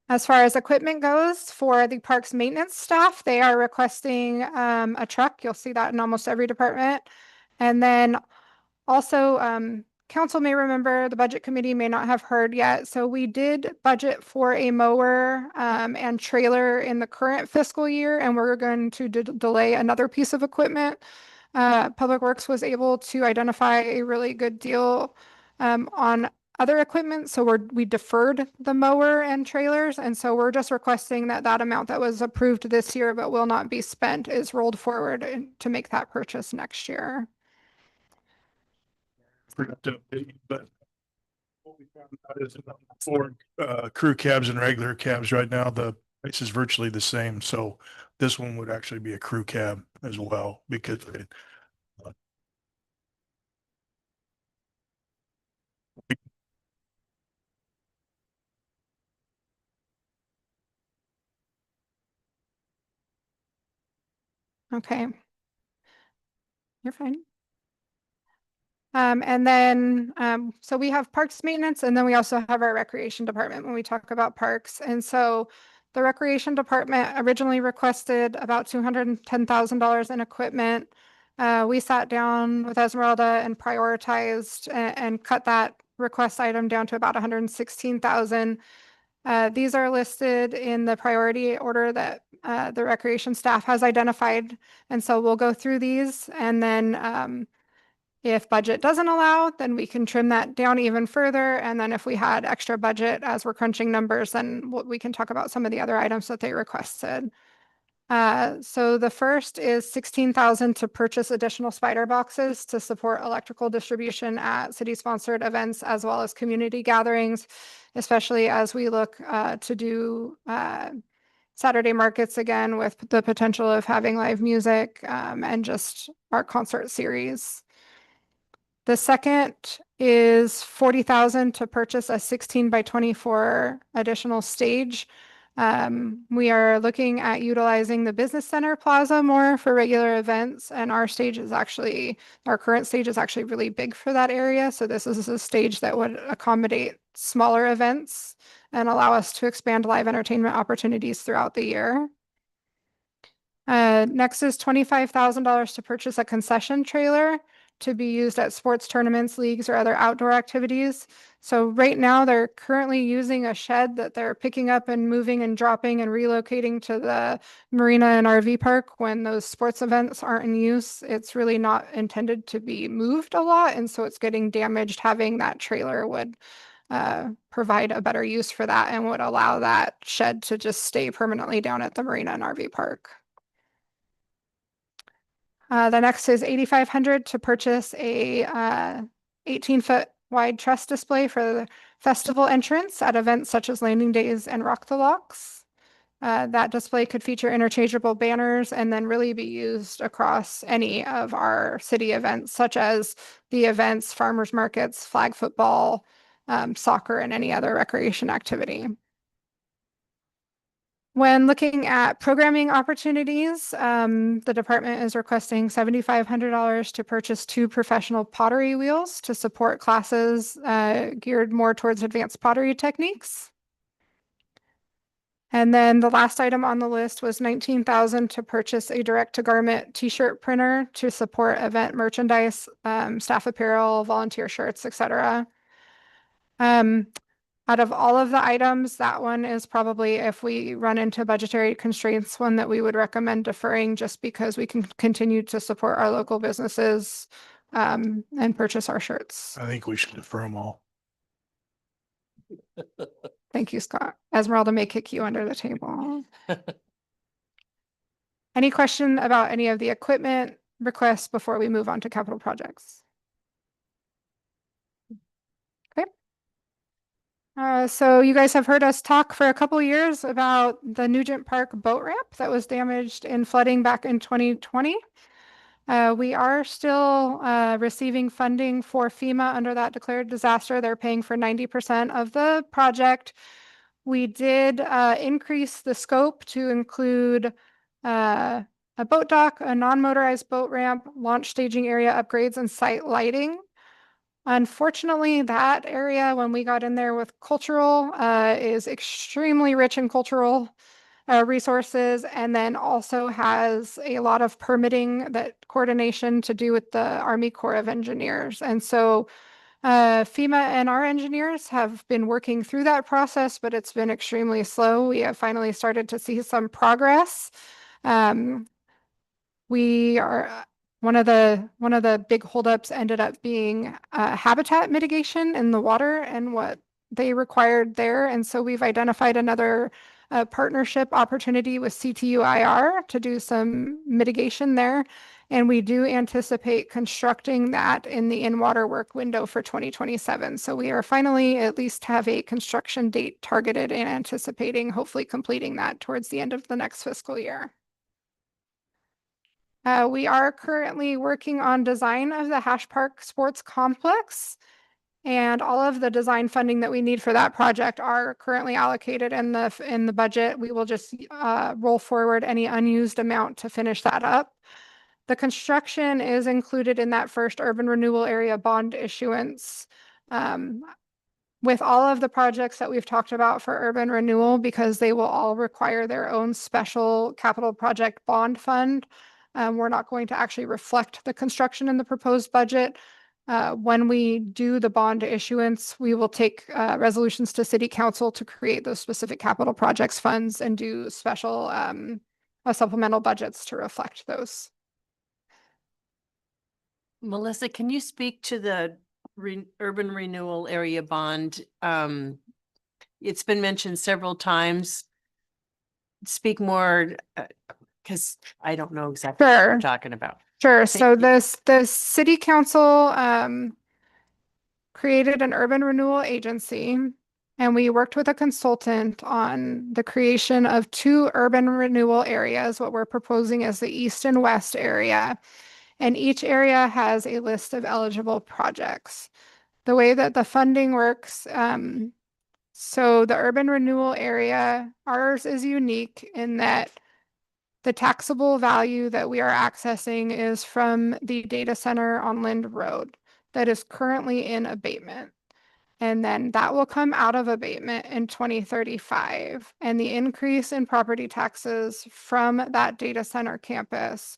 As far as equipment goes, for the parks maintenance staff, they are requesting a truck. You'll see that in almost every department. And then also, council may remember, the budget committee may not have heard yet. So we did budget for a mower and trailer in the current fiscal year, and we're going to delay another piece of equipment. Public Works was able to identify a really good deal on other equipment. So we deferred the mower and trailers. And so we're just requesting that that amount that was approved this year but will not be spent is rolled forward to make that purchase next year. Forgot to update, but what we found out is for crew cabs and regular cabs right now, the price is virtually the same. So this one would actually be a crew cab as well because it, Okay. You're fine. And then, so we have parks maintenance, and then we also have our recreation department when we talk about parks. And so the recreation department originally requested about $210,000 in equipment. We sat down with Esmeralda and prioritized and cut that request item down to about 116,000. These are listed in the priority order that the recreation staff has identified. And so we'll go through these, and then if budget doesn't allow, then we can trim that down even further. And then if we had extra budget as we're crunching numbers, then we can talk about some of the other items that they requested. So the first is 16,000 to purchase additional spider boxes to support electrical distribution at city-sponsored events as well as community gatherings, especially as we look to do Saturday markets again with the potential of having live music and just our concert series. The second is 40,000 to purchase a 16 by 24 additional stage. We are looking at utilizing the business center plaza more for regular events, and our current stage is actually really big for that area. So this is a stage that would accommodate smaller events and allow us to expand live entertainment opportunities throughout the year. Next is $25,000 to purchase a concession trailer to be used at sports tournaments, leagues, or other outdoor activities. So right now they're currently using a shed that they're picking up and moving and dropping and relocating to the marina and RV park when those sports events aren't in use. It's really not intended to be moved a lot, and so it's getting damaged. Having that trailer would provide a better use for that and would allow that shed to just stay permanently down at the marina and RV park. The next is 8,500 to purchase a 18-foot wide truss display for the festival entrance at events such as Landing Days and Rock the Locks. That display could feature interchangeable banners and then really be used across any of our city events, such as the events, farmers markets, flag football, soccer, and any other recreation activity. When looking at programming opportunities, the department is requesting $7,500 to purchase 2 professional pottery wheels to support classes geared more towards advanced pottery techniques. And then the last item on the list was $19,000 to purchase a direct-to-garment t-shirt printer to support event merchandise, staff apparel, volunteer shirts, etc. Out of all of the items, that one is probably, if we run into budgetary constraints, one that we would recommend deferring just because we can continue to support our local businesses and purchase our shirts. I think we should defer them all. Thank you, Scott. Esmeralda may kick you under the table. Any question about any of the equipment requests before we move on to capital projects? So you guys have heard us talk for a couple years about the Nugent Park boat ramp that was damaged in flooding back in 2020. We are still receiving funding for FEMA under that declared disaster. They're paying for 90% of the project. We did increase the scope to include a boat dock, a non-motorized boat ramp, launch staging area upgrades, and site lighting. Unfortunately, that area, when we got in there with cultural, is extremely rich in cultural resources, and then also has a lot of permitting that coordination to do with the Army Corps of Engineers. And so FEMA and our engineers have been working through that process, but it's been extremely slow. We have finally started to see some progress. We are one of the big holdups ended up being habitat mitigation in the water and what they required there. And so we've identified another partnership opportunity with CTUIR to do some mitigation there. And we do anticipate constructing that in the in-water work window for 2027. So we are finally at least have a construction date targeted and anticipating hopefully completing that towards the end of the next fiscal year. We are currently working on design of the Hash Park Sports Complex. And all of the design funding that we need for that project are currently allocated in the budget. We will just roll forward any unused amount to finish that up. The construction is included in that first urban renewal area bond issuance. With all of the projects that we've talked about for urban renewal, because they will all require their own special capital project bond fund. We're not going to actually reflect the construction in the proposed budget. When we do the bond issuance, we will take resolutions to city council to create those specific capital projects funds and do special supplemental budgets to reflect those. Melissa, can you speak to the urban renewal area bond? It's been mentioned several times. Speak more, because I don't know exactly what Sure. you're talking about. Sure. Thank So you. the city council created an urban renewal agency, and we worked with a consultant on the creation of 2 urban renewal areas. What we're proposing is the east and west area, and each area has a list of eligible projects. The way that the funding works, so the urban renewal area, ours is unique in that the taxable value that we are accessing is from the data center on Lind Road that is currently in abatement. And then that will come out of abatement in 2035. And the increase in property taxes from that data center campus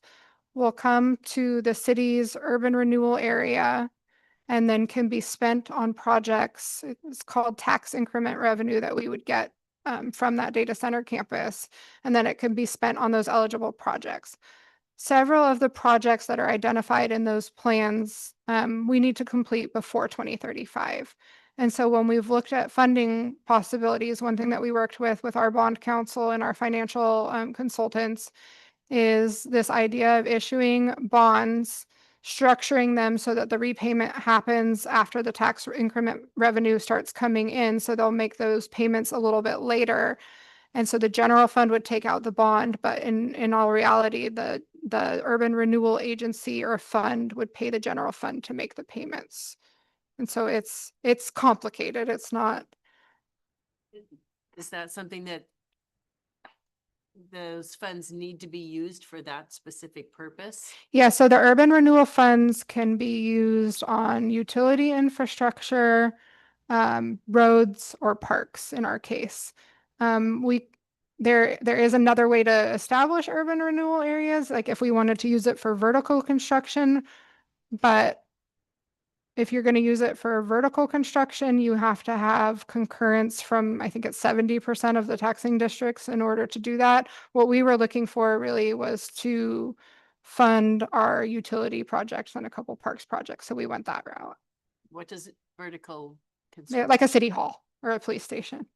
will come to the city's urban renewal area and then can be spent on projects. It's called tax increment revenue that we would get from that data center campus, and then it can be spent on those eligible projects. Several of the projects that are identified in those plans, we need to complete before 2035. And so when we've looked at funding possibilities, one thing that we worked with our bond counsel and our financial consultants is this idea of issuing bonds, structuring them so that the repayment happens after the tax increment revenue starts coming in. So they'll make those payments a little bit later. And so the general fund would take out the bond, but in all reality, the urban renewal agency or fund would pay the general fund to make the payments. And so it's complicated. It's not. Is that something that those funds need to be used for that specific purpose? Yeah, so the urban renewal funds can be used on utility infrastructure, roads, or parks in our case. There is another way to establish urban renewal areas, like if we wanted to use it for vertical construction, but if you're going to use it for vertical construction, you have to have concurrence from, I think it's 70% of the taxing districts in order to do that. What we were looking for really was to fund our utility projects and a couple parks projects. So we went that route. What does vertical Yeah, construction? like a city hall or a police station.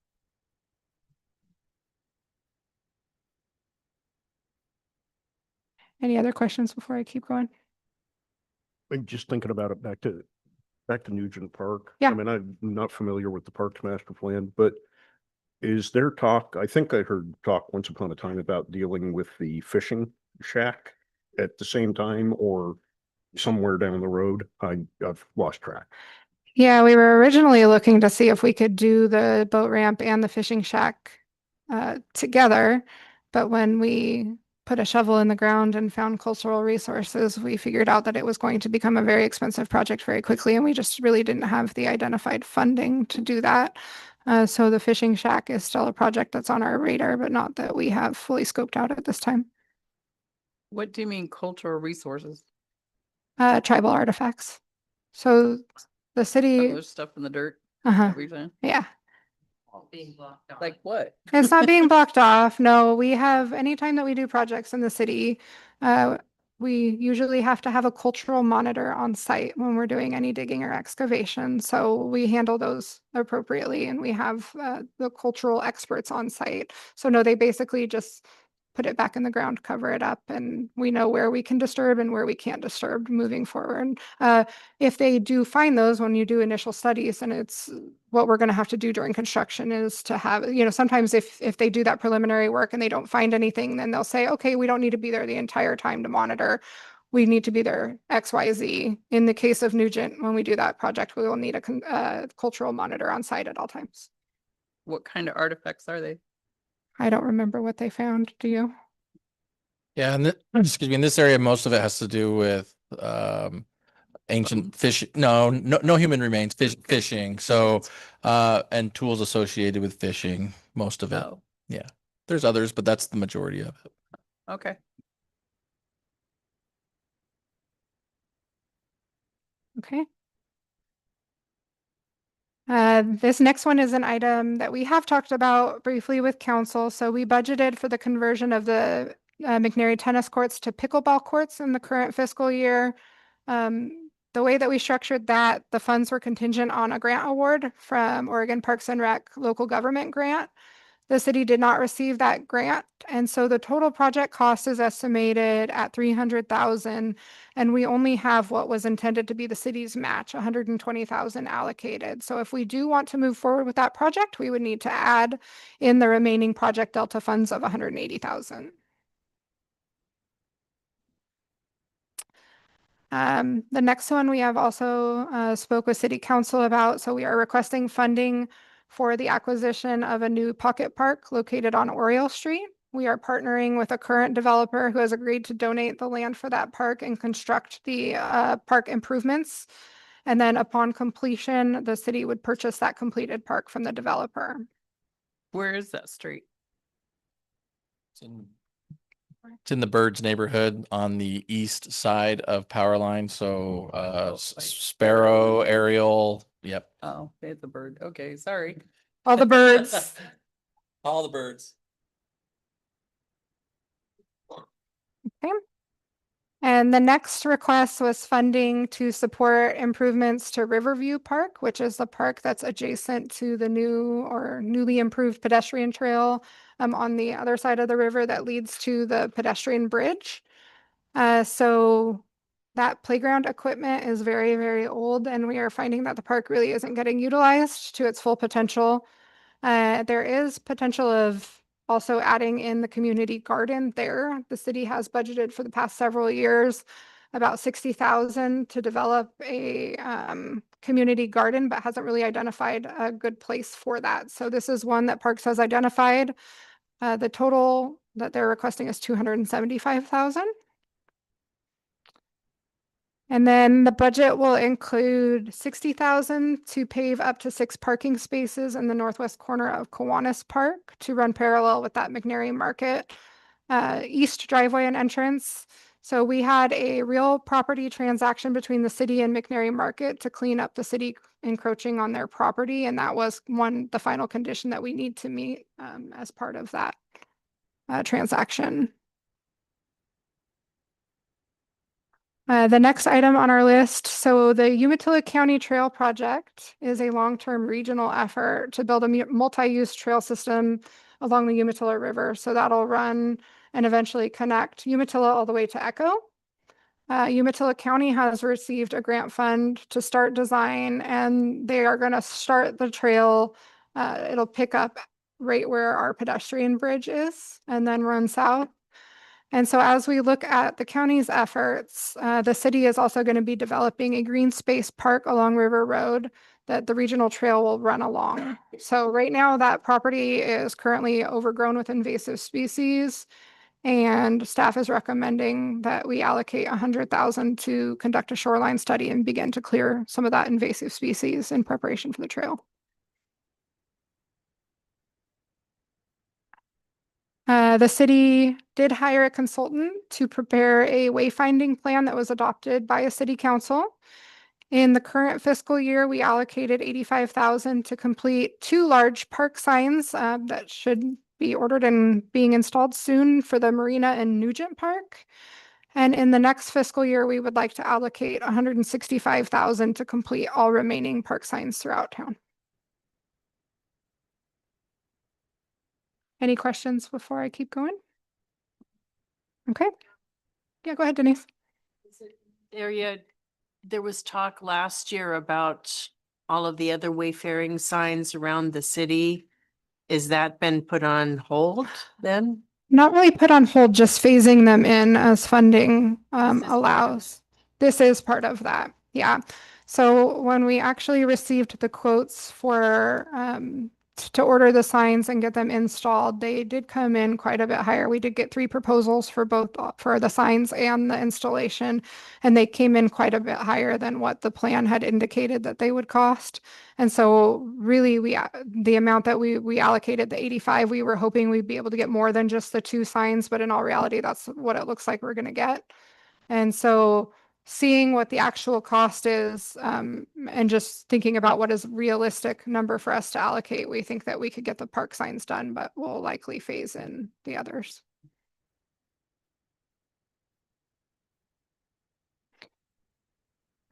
Any other questions before I keep going? I'm just thinking about it back to Nugent Park. Yeah. I mean, I'm not familiar with the Parks Master Plan, but is there talk, I think I heard talk once upon a time about dealing with the fishing shack at the same time or somewhere down the road? I've lost track. Yeah, we were originally looking to see if we could do the boat ramp and the fishing shack together. But when we put a shovel in the ground and found cultural resources, we figured out that it was going to become a very expensive project very quickly. And we just really didn't have the identified funding to do that. So the fishing shack is still a project that's on our radar, but not that we have fully scoped out at this time. What do you mean cultural resources? Tribal artifacts. So the Oh, city, there's stuff in the dirt. uh-huh, What you're saying? yeah. Being blocked off. Like what? It's not being blocked off. No, we have, anytime that we do projects in the city, we usually have to have a cultural monitor on site when we're doing any digging or excavation. So we handle those appropriately and we have the cultural experts on site. So no, they basically just put it back in the ground, cover it up, and we know where we can disturb and where we can't disturb moving forward. If they do find those when you do initial studies, and it's what we're going to have to do during construction is to have, sometimes if they do that preliminary work and they don't find anything, then they'll say, okay, we don't need to be there the entire time to monitor. We need to be there XYZ. In the case of Nugent, when we do that project, we will need a cultural monitor on site at all times. What kind of artifacts are they? I don't remember what they found. Do you? Yeah, and excuse me, in this area, most of it has to do with ancient fish. No human remains, fishing. So and tools associated with fishing, most of it. Oh, There's others, but that's the majority of it. okay. Okay. This next one is an item that we have talked about briefly with council. So we budgeted for the conversion of the McNary tennis courts to pickleball courts in the current fiscal year. The way that we structured that, the funds were contingent on a grant award from Oregon Parks and Rec local government grant. The city did not receive that grant, and so the total project cost is estimated at 300,000, and we only have what was intended to be the city's match, 120,000 allocated. So if we do want to move forward with that project, we would need to add in the remaining project delta funds of 180,000. The next one we have also spoke with City Council about. So we are requesting funding for the acquisition of a new pocket park located on Oriole Street. We are partnering with a current developer who has agreed to donate the land for that park and construct the park improvements. And then upon completion, the city would purchase that completed park from the developer. Where is that street? It's in the Birds neighborhood on the east side of Powerline. So Sparrow, Ariel. Yep. Oh, it's a bird. Okay, sorry. All the birds. All the birds. Okay. And the next request was funding to support improvements to Riverview Park, which is the park that's adjacent to the new or newly improved pedestrian trail on the other side of the river that leads to the pedestrian bridge. So that playground equipment is very, very old, and we are finding that the park really isn't getting utilized to its full potential. There is potential of also adding in the community garden there. The city has budgeted for the past several years about 60,000 to develop a community garden, but hasn't really identified a good place for that. So this is one that Parks has identified. The total that they're requesting is 275,000. And then the budget will include 60,000 to pave up to 6 parking spaces in the northwest corner of Kiwanis Park to run parallel with that McNary Market east driveway and entrance. So we had a real property transaction between the city and McNary Market to clean up the city encroaching on their property, and that was the final condition that we need to meet as part of that transaction. The next item on our list, so the Umatilla County Trail Project is a long-term regional effort to build a multi-use trail system along the Umatilla River. So that'll run and eventually connect Umatilla all the way to Echo. Umatilla County has received a grant fund to start design, and they are going to start the trail. It'll pick up right where our pedestrian bridge is and then run south. And so as we look at the county's efforts, the city is also going to be developing a green space park along River Road that the regional trail will run along. So right now that property is currently overgrown with invasive species. And staff is recommending that we allocate 100,000 to conduct a shoreline study and begin to clear some of that invasive species in preparation for the trail. The city did hire a consultant to prepare a wayfinding plan that was adopted by a city council. In the current fiscal year, we allocated 85,000 to complete 2 large park signs that should be ordered and being installed soon for the Marina and Nugent Park. And in the next fiscal year, we would like to allocate 165,000 to complete all remaining park signs throughout town. Any questions before I keep going? Okay. Yeah, go ahead, Denise. There was talk last year about all of the other wayfaring signs around the city. Is that been put on hold then? Not really put on hold, just phasing them in as funding This is part of it. allows. This is part of that. Yeah. So when we actually received the quotes for to order the signs and get them installed, they did come in quite a bit higher. We did get 3 proposals for both for the signs and the installation, and they came in quite a bit higher than what the plan had indicated that they would cost. And so really the amount that we allocated, the 85, we were hoping we'd be able to get more than just the 2 signs, but in all reality, that's what it looks like we're going to get. And so seeing what the actual cost is and just thinking about what is realistic number for us to allocate, we think that we could get the park signs done, but we'll likely phase in the others.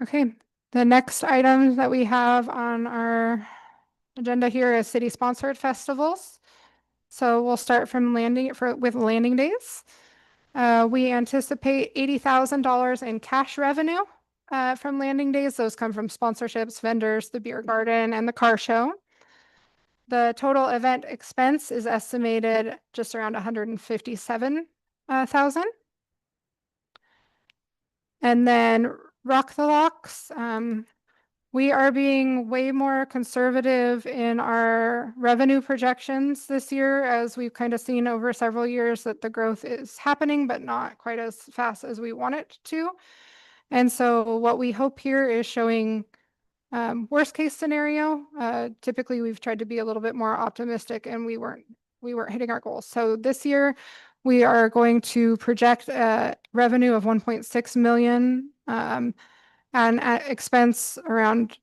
Okay, the next item that we have on our agenda here is city sponsored festivals. So we'll start from with landing days. We anticipate $80,000 in cash revenue from landing days. Those come from sponsorships, vendors, the beer garden, and the car show. The total event expense is estimated just around 157,000. And then Rock the Locks. We are being way more conservative in our revenue projections this year, as we've kind of seen over several years that the growth is happening, but not quite as fast as we want it to. And so what we hope here is showing worst case scenario. Typically, we've tried to be a little bit more optimistic, and we weren't hitting our goals. So this year, we are going to project a revenue of 1.6 million. And at expense around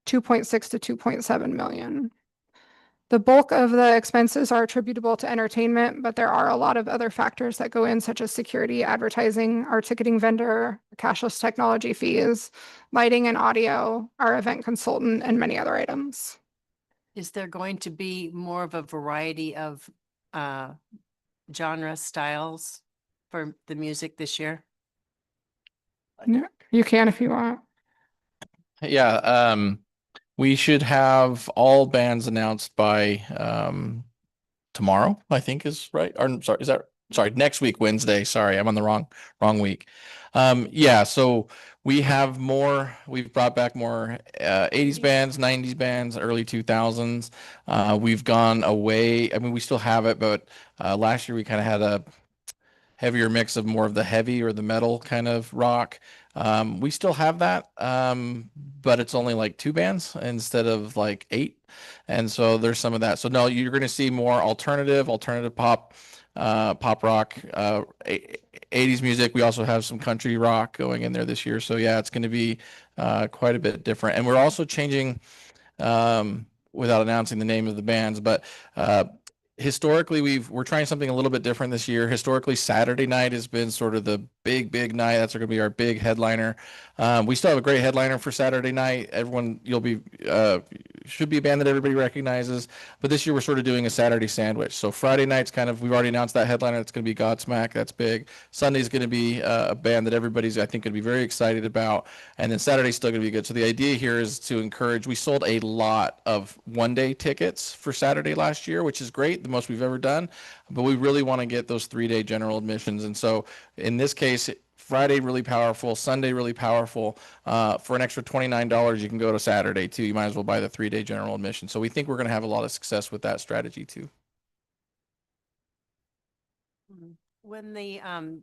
2.6 to 2.7 million. The bulk of the expenses are attributable to entertainment, but there are a lot of other factors that go in, such as security, advertising, our ticketing vendor, cashless technology fees, lighting and audio, our event consultant, and many other items. Is there going to be more of a variety of genre styles for the music this year? Yeah, you can if you want. Yeah, we should have all bands announced by tomorrow, I think is right. Or sorry, next week, Wednesday. Sorry, I'm on the wrong week. Yeah, so we've brought back more 80s bands, 90s bands, early 2000s. We've gone away. I mean, we still have it, but last year we kind of had a heavier mix of more of the heavy or the metal kind of rock. We still have that, but it's only like 2 bands instead of like 8. And so there's some of that. So no, you're going to see more alternative pop, pop rock, 80s music. We also have some country rock going in there this year. So yeah, it's going to be quite a bit different. And we're also changing, without announcing the name of the bands, but historically we're trying something a little bit different this year. Historically, Saturday night has been sort of the big night. That's going to be our big headliner. We still have a great headliner for Saturday night. Everyone, should be a band that everybody recognizes. But this year we're sort of doing a Saturday sandwich. So Friday night's we've already announced that headliner. It's going to be Godsmack. That's big. Sunday's going to be a band that everybody's, I think, going to be very excited about. And then Saturday's still going to be good. So the idea here is to encourage, we sold a lot of one-day tickets for Saturday last year, which is great, the most we've ever done. But we really want to get those 3-day general admissions. And so in this case, Friday really powerful, Sunday really powerful. For an extra $29, you can go to Saturday too. You might as well buy the 3-day general admission. So we think we're going to have a lot of success with that strategy too. When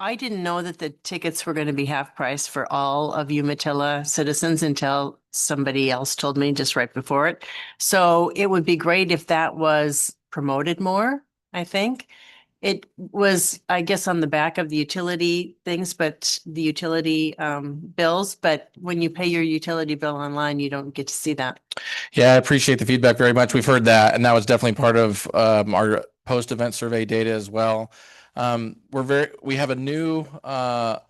I didn't know that the tickets were going to be half price for all of Umatilla citizens until somebody else told me just right before it. So it would be great if that was promoted more, I think. It was, I guess, on the back of the utility things, but the utility bills, but when you pay your utility bill online, you don't get to see that. Yeah, I appreciate the feedback very much. We've heard that, and that was definitely part of our post-event survey data as well. We have a new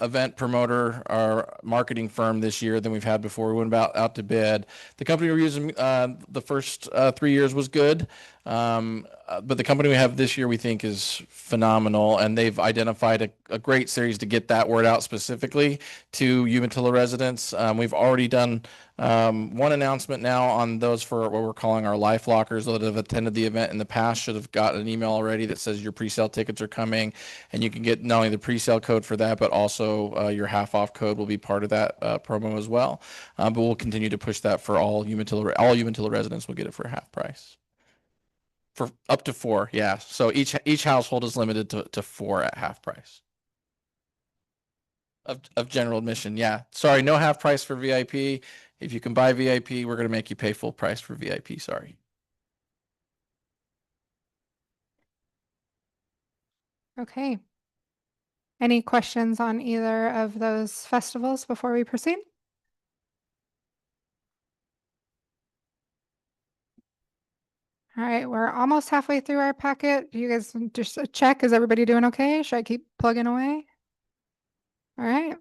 event promoter, our marketing firm this year than we've had before. We went out to bid. The company we're using the first 3 years was good. But the company we have this year we think is phenomenal, and they've identified a great series to get that word out specifically to Umatilla residents. We've already done one announcement now on those for what we're calling our life lockers that have attended the event in the past should have gotten an email already that says your pre-sale tickets are coming, and you can get not only the pre-sale code for that, but also your half off code will be part of that promo as well. But we'll continue to push that for all Umatilla residents will get it for half price. For up to 4, yeah. So each household is limited to 4 at half price of general admission. Yeah. Sorry, no half price for VIP. If you can buy VIP, we're going to make you pay full price for VIP. Sorry. Okay. Any questions on either of those festivals before we proceed? All right, we're almost halfway through our packet. Do you guys just check? Is everybody doing okay? Should I keep plugging away? All right.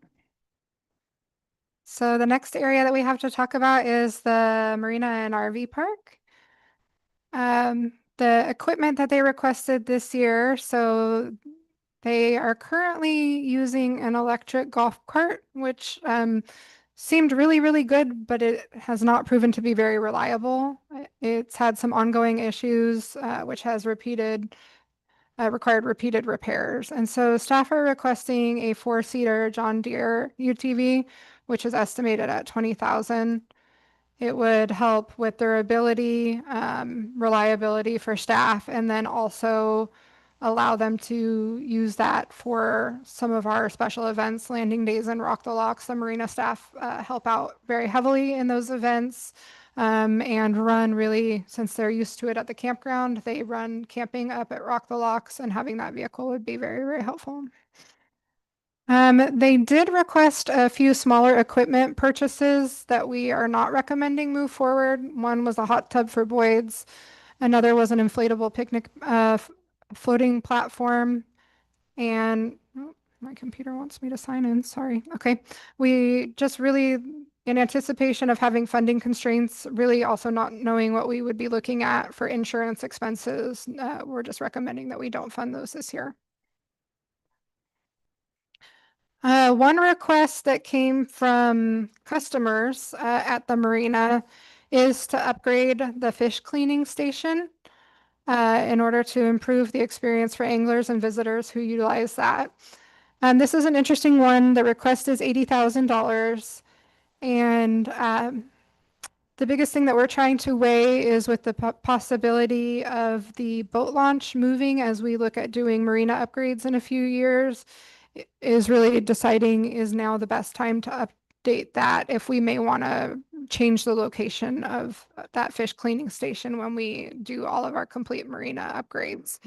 So the next area that we have to talk about is the Marina and RV Park. The equipment that they requested this year, so they are currently using an electric golf cart, which seemed really, really good, but it has not proven to be very reliable. It's had some ongoing issues, which has required repeated repairs. And so staff are requesting a 4-seater John Deere UTV, which is estimated at $20,000. It would help with durability, reliability for staff, and then also allow them to use that for some of our special events, landing days and Rock the Locks. The marina staff help out very heavily in those events and run really, since they're used to it at the campground, they run camping up at Rock the Locks, and having that vehicle would be very, very helpful. They did request a few smaller equipment purchases that we are not recommending move forward. One was a hot tub for Boyd's. Another was an inflatable picnic floating platform. And oh, my computer wants me to sign in. Sorry. Okay. We just really, in anticipation of having funding constraints, really also not knowing what we would be looking at for insurance expenses, we're just recommending that we don't fund those this year. One request that came from customers at the marina is to upgrade the fish cleaning station in order to improve the experience for anglers and visitors who utilize that. This is an interesting one. The request is $80,000. And the biggest thing that we're trying to weigh is with the possibility of the boat launch moving as we look at doing marina upgrades in a few years, is really deciding is now the best time to update that, if we may want to change the location of that fish cleaning station when we do all of our complete marina upgrades.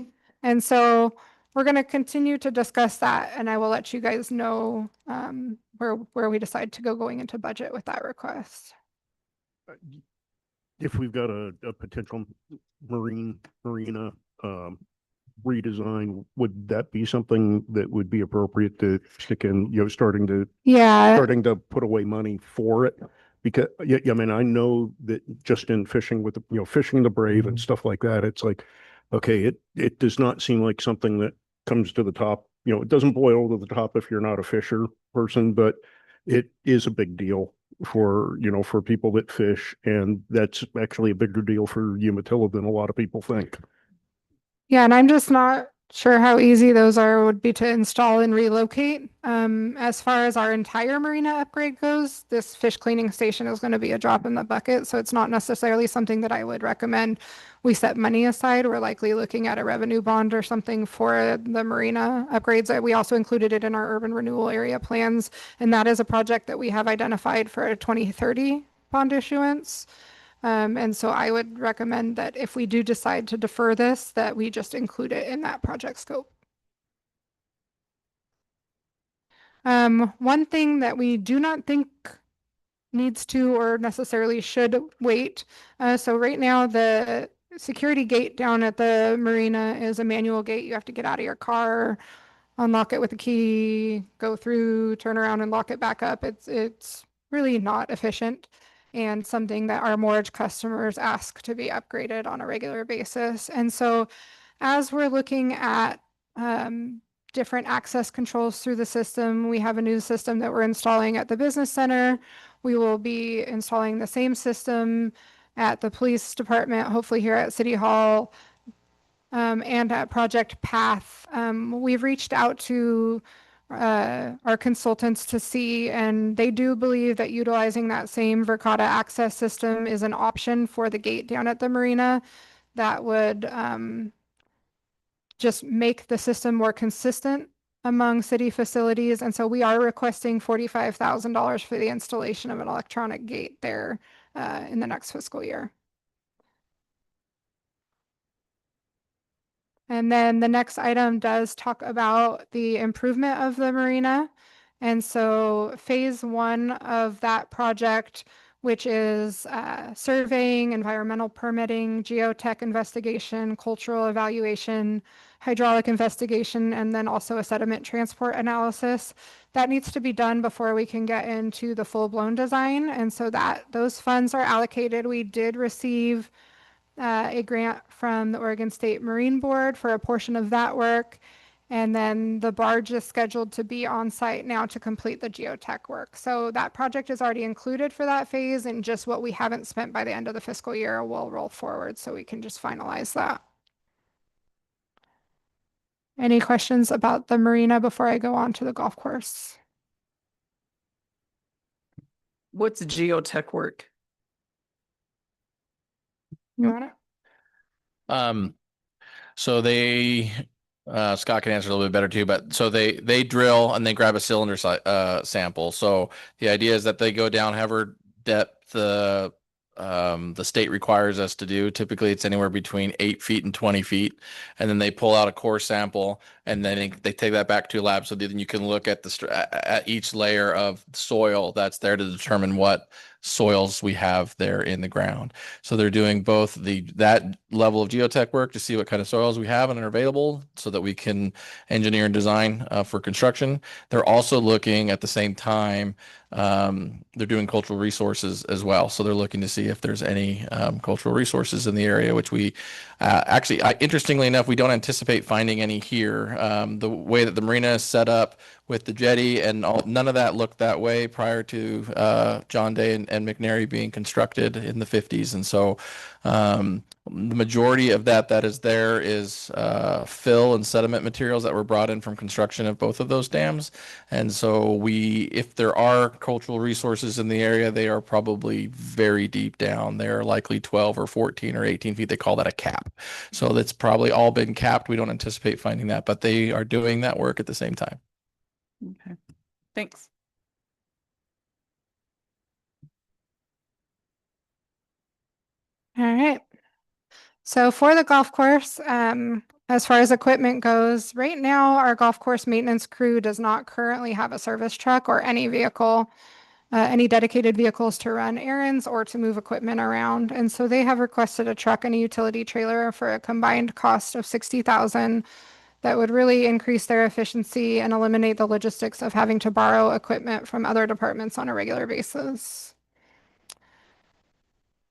And so we're going to continue to discuss that, and I will let you guys know where we decide to go going into budget with that request. If we've got a potential marina redesign, would that be something that would be appropriate to stick in, starting Yeah, to put away money for it? Because, yeah, I mean, I know that just in fishing with, fishing the Brave and stuff like that, it's like, okay, it does not seem like something that comes to the top. It doesn't boil to the top if you're not a fisher person, but it is a big deal for people that fish, and that's actually a bigger deal for Umatilla than a lot of people think. yeah, and I'm just not sure how easy those would be to install and relocate. As far as our entire marina upgrade goes, this fish cleaning station is going to be a drop in the bucket, so it's not necessarily something that I would recommend we set money aside. We're likely looking at a revenue bond or something for the marina upgrades. We also included it in our urban renewal area plans, and that is a project that we have identified for a 2030 bond issuance. And so I would recommend that if we do decide to defer this, that we just include it in that project scope. One thing that we do not think needs to or necessarily should wait. So right now, the security gate down at the marina is a manual gate. You have to get out of your car, unlock it with a key, go through, turn around and lock it back up. It's really not efficient and something that our mortgage customers ask to be upgraded on a regular basis. And so as we're looking at different access controls through the system, we have a new system that we're installing at the business center. We will be installing the same system at the police department, hopefully here at City Hall, and at Project Path. We've reached out to our consultants to see, and they do believe that utilizing that same Verkada access system is an option for the gate down at the marina that would just make the system more consistent among city facilities. And so we are requesting $45,000 for the installation of an electronic gate there in the next fiscal year. And then the next item does talk about the improvement of the marina. And so phase one of that project, which is surveying, environmental permitting, geotech investigation, cultural evaluation, hydraulic investigation, and then also a sediment transport analysis. That needs to be done before we can get into the full-blown design. And so those funds are allocated. We did receive a grant from the Oregon State Marine Board for a portion of that work. And then the barge is scheduled to be on site now to complete the geotech work. So that project is already included for that phase, and just what we haven't spent by the end of the fiscal year will roll forward so we can just finalize that. Any questions about the marina before I go on to the golf course? What's geotech work? You want it? So they, Scott can answer a little bit better too, but so they drill and they grab a cylinder sample. So the idea is that they go down however depth the state requires us to do. Typically, it's anywhere between 8 feet and 20 feet, and then they pull out a core sample, and then they take that back to a lab. So then you can look at at each layer of soil that's there to determine what soils we have there in the ground. So they're doing both that level of geotech work to see what kind of soils we have and are available so that we can engineer and design for construction. They're also looking at the same time, they're doing cultural resources as well. So they're looking to see if there's any cultural resources in the area, which we actually, interestingly enough, we don't anticipate finding any here. The way that the marina is set up with the jetty and none of that looked that way prior to John Day and McNary being constructed in the 50s. And so the majority of that is there is fill and sediment materials that were brought in from construction of both of those dams. And so if there are cultural resources in the area, they are probably very deep down. They're likely 12 or 14 or 18 feet. They call that a cap. So that's probably all been capped. We don't anticipate finding that, but they are doing that work at the same time. Okay, thanks. All right. So for the golf course, as far as equipment goes, right now our golf course maintenance crew does not currently have a service truck or any vehicle any dedicated vehicles to run errands or to move equipment around. And so they have requested a truck and a utility trailer for a combined cost of $60,000 that would really increase their efficiency and eliminate the logistics of having to borrow equipment from other departments on a regular basis.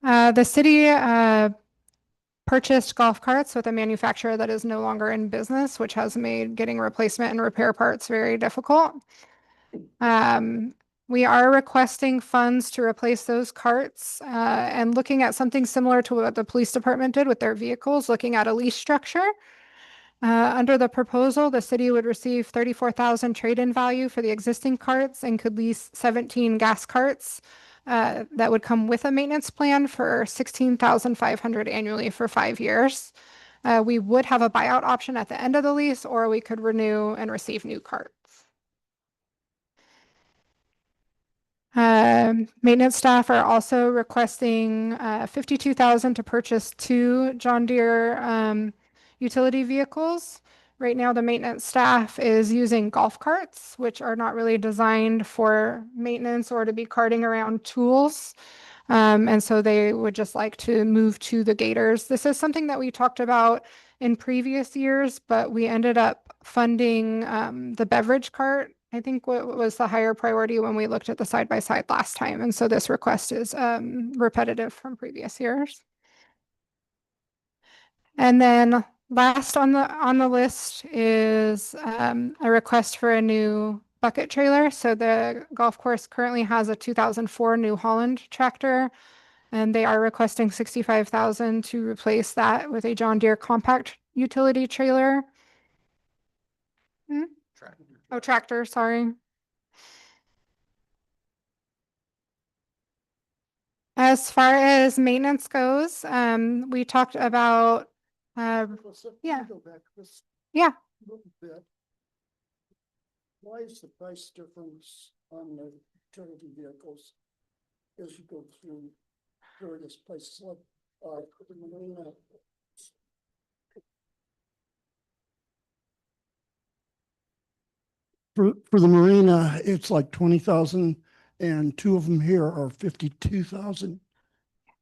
The city purchased golf carts with a manufacturer that is no longer in business, which has made getting replacement and repair parts very difficult. We are requesting funds to replace those carts and looking at something similar to what the police department did with their vehicles, looking at a lease structure. Under the proposal, the city would receive 34,000 trade-in value for the existing carts and could lease 17 gas carts that would come with a maintenance plan for 16,500 annually for 5 years. We would have a buyout option at the end of the lease, or we could renew and receive new carts. Maintenance staff are also requesting 52,000 to purchase 2 John Deere utility vehicles. Right now, the maintenance staff is using golf carts, which are not really designed for maintenance or to be carting around tools. And so they would just like to move to the Gators. This is something that we talked about in previous years, but we ended up funding the beverage cart. I think what was the higher priority when we looked at the side-by-side last time. And so this request is repetitive from previous years. And then last on the list is a request for a new bucket trailer. So the golf course currently has a 2004 New Holland tractor, and they are requesting 65,000 to replace that with a John Deere compact utility trailer. Oh, tractor, sorry. As far as maintenance goes, we talked about yeah. Yeah. Why is the price difference on the utility vehicles as you go through various places like the marina? For the marina, it's like 20,000, and 2 of them here are 52,000.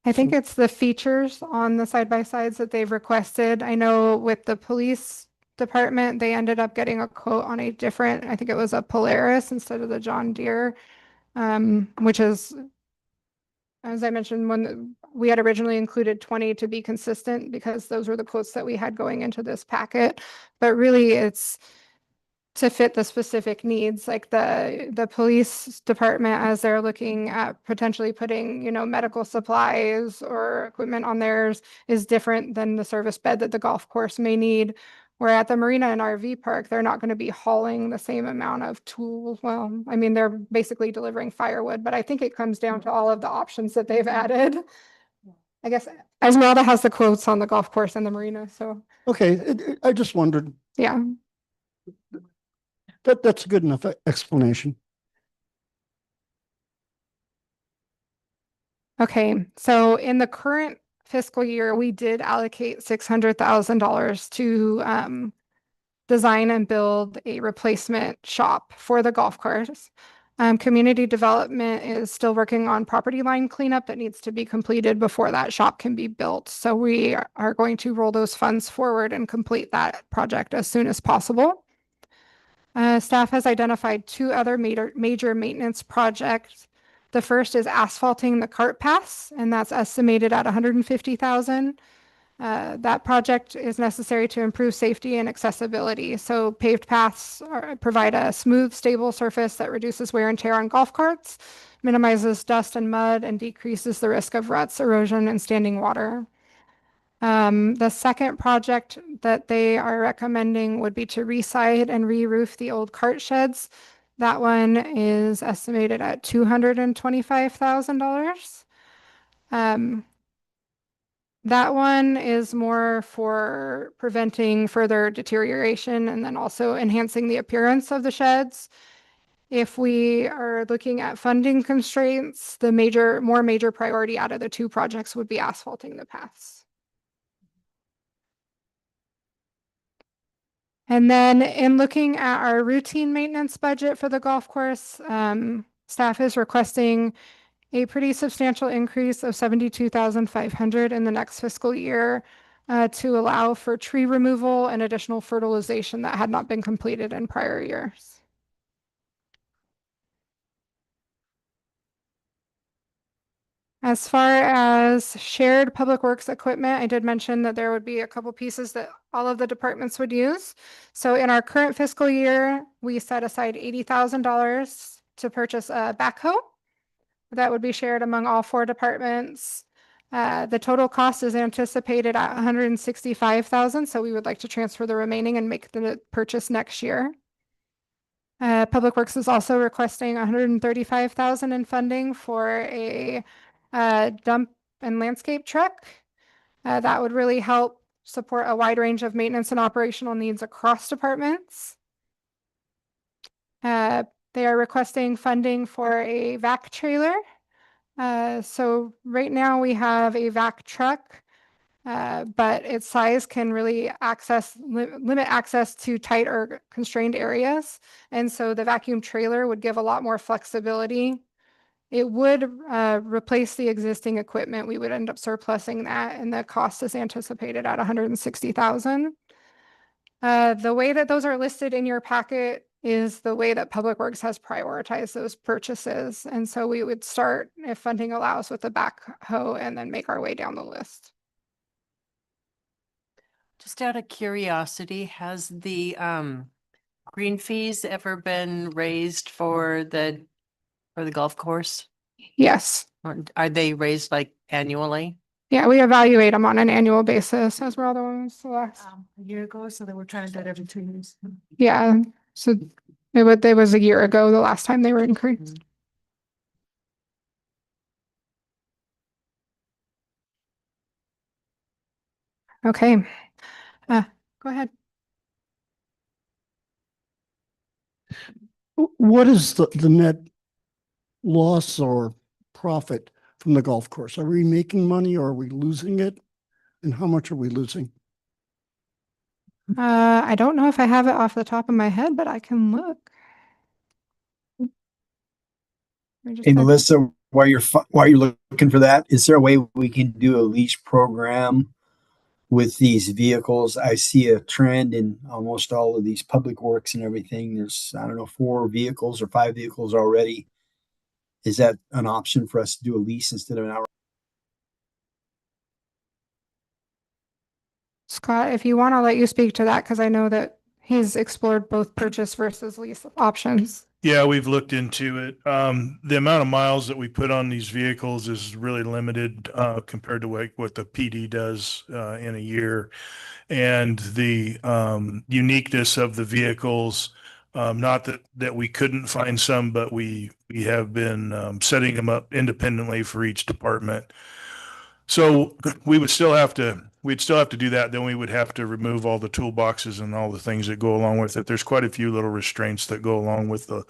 I think it's the features on the side-by-sides that they've requested. I know with the police department, they ended up getting a quote on a different, I think it was a Polaris instead of the John Deere, which is, as I mentioned, when we had originally included 20 to be consistent because those were the quotes that we had going into this packet. But really it's to fit the specific needs, like the police department, as they're looking at potentially putting, medical supplies or equipment on theirs, is different than the service bed that the golf course may need. Where at the marina and RV park, they're not going to be hauling the same amount of tools. Well, I mean, they're basically delivering firewood, but I think it comes down to all of the options that they've added. I guess Esmeralda has the quotes on the golf course and the marina, so. Okay, I just wondered. Yeah. That's a good enough explanation. Okay, so in the current fiscal year, we did allocate $600,000 to design and build a replacement shop for the golf course. Community development is still working on property line cleanup that needs to be completed before that shop can be built. So we are going to roll those funds forward and complete that project as soon as possible. Staff has identified 2 other major maintenance projects. The first is asphalting the cart paths, and that's estimated at $150,000. That project is necessary to improve safety and accessibility. So paved paths provide a smooth, stable surface that reduces wear and tear on golf carts, minimizes dust and mud, and decreases the risk of ruts, erosion, and standing water. The second project that they are recommending would be to reside and re-roof the old cart sheds. That one is estimated at $225,000. That one is more for preventing further deterioration and then also enhancing the appearance of the sheds. If we are looking at funding constraints, the more major priority out of the 2 projects would be asphalting the paths. And then in looking at our routine maintenance budget for the golf course, Staff is requesting a pretty substantial increase of 72,500 in the next fiscal year to allow for tree removal and additional fertilization that had not been completed in prior years. As far as shared public works equipment, I did mention that there would be a couple pieces that all of the departments would use. So in our current fiscal year, we set aside $80,000 to purchase a backhoe. That would be shared among all 4 departments. The total cost is anticipated at $165,000, so we would like to transfer the remaining and make the purchase next year. Public Works is also requesting $135,000 in funding for a dump and landscape truck. That would really help support a wide range of maintenance and operational needs across departments. They are requesting funding for a vac trailer. So right now we have a vac truck, but its size can really limit access to tight or constrained areas. And so the vacuum trailer would give a lot more flexibility. It would replace the existing equipment. We would end up surplusing that, and the cost is anticipated at $160,000. The way that those are listed in your packet is the way that Public Works has prioritized those purchases. And so we would start, if funding allows, with the backhoe and then make our way down the list. Just out of curiosity, has the green fees ever been raised for the golf course? Yes. Or are they raised like annually? Yeah, we evaluate them on an annual basis as well. The ones the last. A year ago, so they were trying to do it every 2 years. Yeah, so it was a year ago, the last time they were increased. Okay, go ahead. What is the net loss or profit from the golf course? Are we making money or are we losing it? And how much are we losing? I don't know if I have it off the top of my head, but I can look. Let me just Hey, type- Melissa, while you're looking for that, is there a way we can do a lease program with these vehicles? I see a trend in almost all of these public works and everything. There's, I don't know, 4 vehicles or 5 vehicles already. Is that an option for us to do a lease instead of an outright? Scott, if you want, I'll let you speak to that because I know that he's explored both purchase versus lease options. Yeah, we've looked into it. The amount of miles that we put on these vehicles is really limited compared to what the PD does in a year. And the uniqueness of the vehicles, not that we couldn't find some, but we have been setting them up independently for each department. So we'd still have to do that. Then we would have to remove all the toolboxes and all the things that go along with it. There's quite a few little restraints that go along with the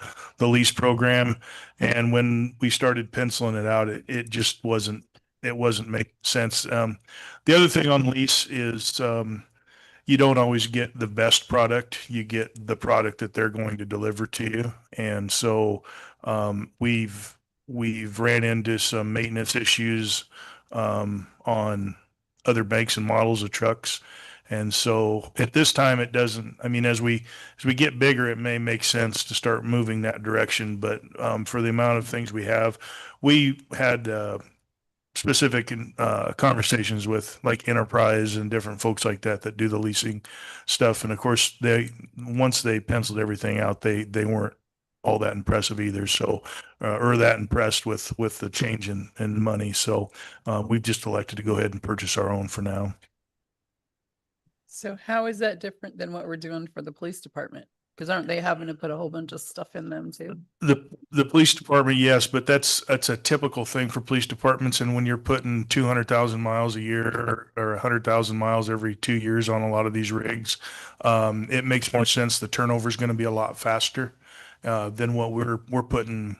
lease program. And when we started penciling it out, it just wasn't making sense. The other thing on lease is you don't always get the best product. You get the product that they're going to deliver to you. And so we've ran into some maintenance issues on other makes and models of trucks. And so at this time, it doesn't, I mean, as we get bigger, it may make sense to start moving that direction. But for the amount of things we have, we had specific conversations with like Enterprise and different folks like that do the leasing stuff. And of course, once they penciled everything out, they weren't all that impressive either. So, or that impressed with the change in money. So we've just elected to go ahead and purchase our own for now. So how is that different than what we're doing for the police department? Because aren't they having to put a whole bunch of stuff in them too? The police department, yes, but that's a typical thing for police departments. And when you're putting 200,000 miles a year or 100,000 miles every 2 years on a lot of these rigs, it makes more sense. The turnover is going to be a lot faster than what we're putting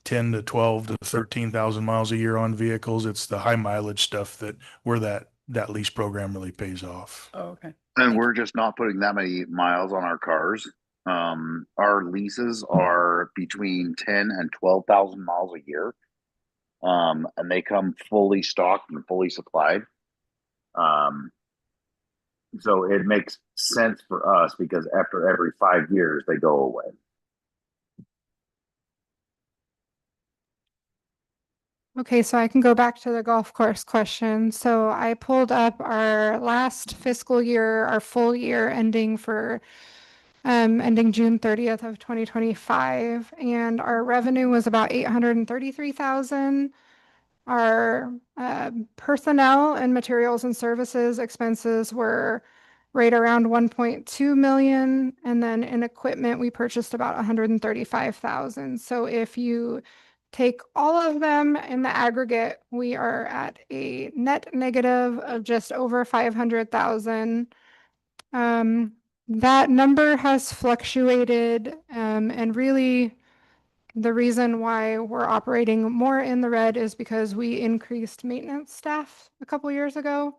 10 to 12 to 13,000 miles a year on vehicles. It's the high mileage stuff where that lease program really pays off. Oh, okay. And we're just not putting that many miles on our cars. Our leases are between 10 and 12,000 miles a year. And they come fully stocked and fully supplied. Um, so it makes sense for us because after every 5 years, they go away. Okay, so I can go back to the golf course question. So I pulled up our last fiscal year, our full year ending for ending June 30th of 2025, and our revenue was about 833,000. Our personnel and materials and services expenses were right around 1.2 million, and then in equipment we purchased about 135,000. So if you take all of them in the aggregate, we are at a net negative of just over 500,000. That number has fluctuated, and really the reason why we're operating more in the red is because we increased maintenance staff a couple years ago.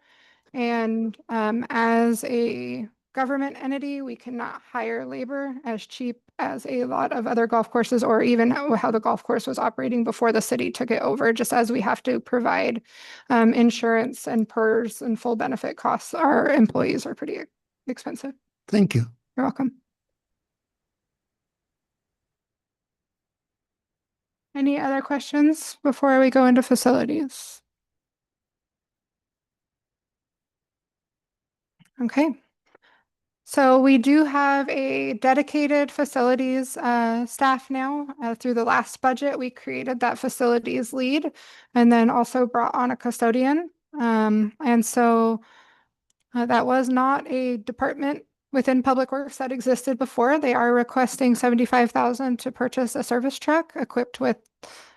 And as a government entity, we cannot hire labor as cheap as a lot of other golf courses, or even how the golf course was operating before the city took it over, just as we have to provide insurance and PERS and full benefit costs. Our employees are pretty expensive. Thank you. You're welcome. Any other questions before we go into facilities? Okay. So we do have a dedicated facilities staff now. Through the last budget, we created that facilities lead and then also brought on a custodian. And so that was not a department within Public Works that existed before. They are requesting 75,000 to purchase a service truck equipped with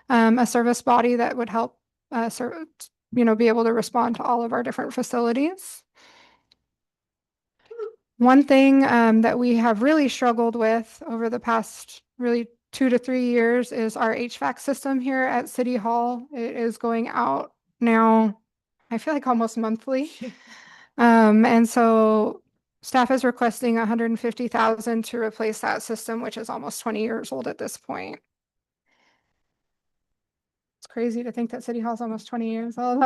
a service body that would help be able to respond to all of our different facilities. One thing that we have really struggled with over the past really 2 to 3 years is our HVAC system here at City Hall. It is going out now, I feel like almost monthly. And so staff is requesting 150,000 to replace that system, which is almost 20 years old at this point. It's crazy to think that City Hall is almost 20 years old.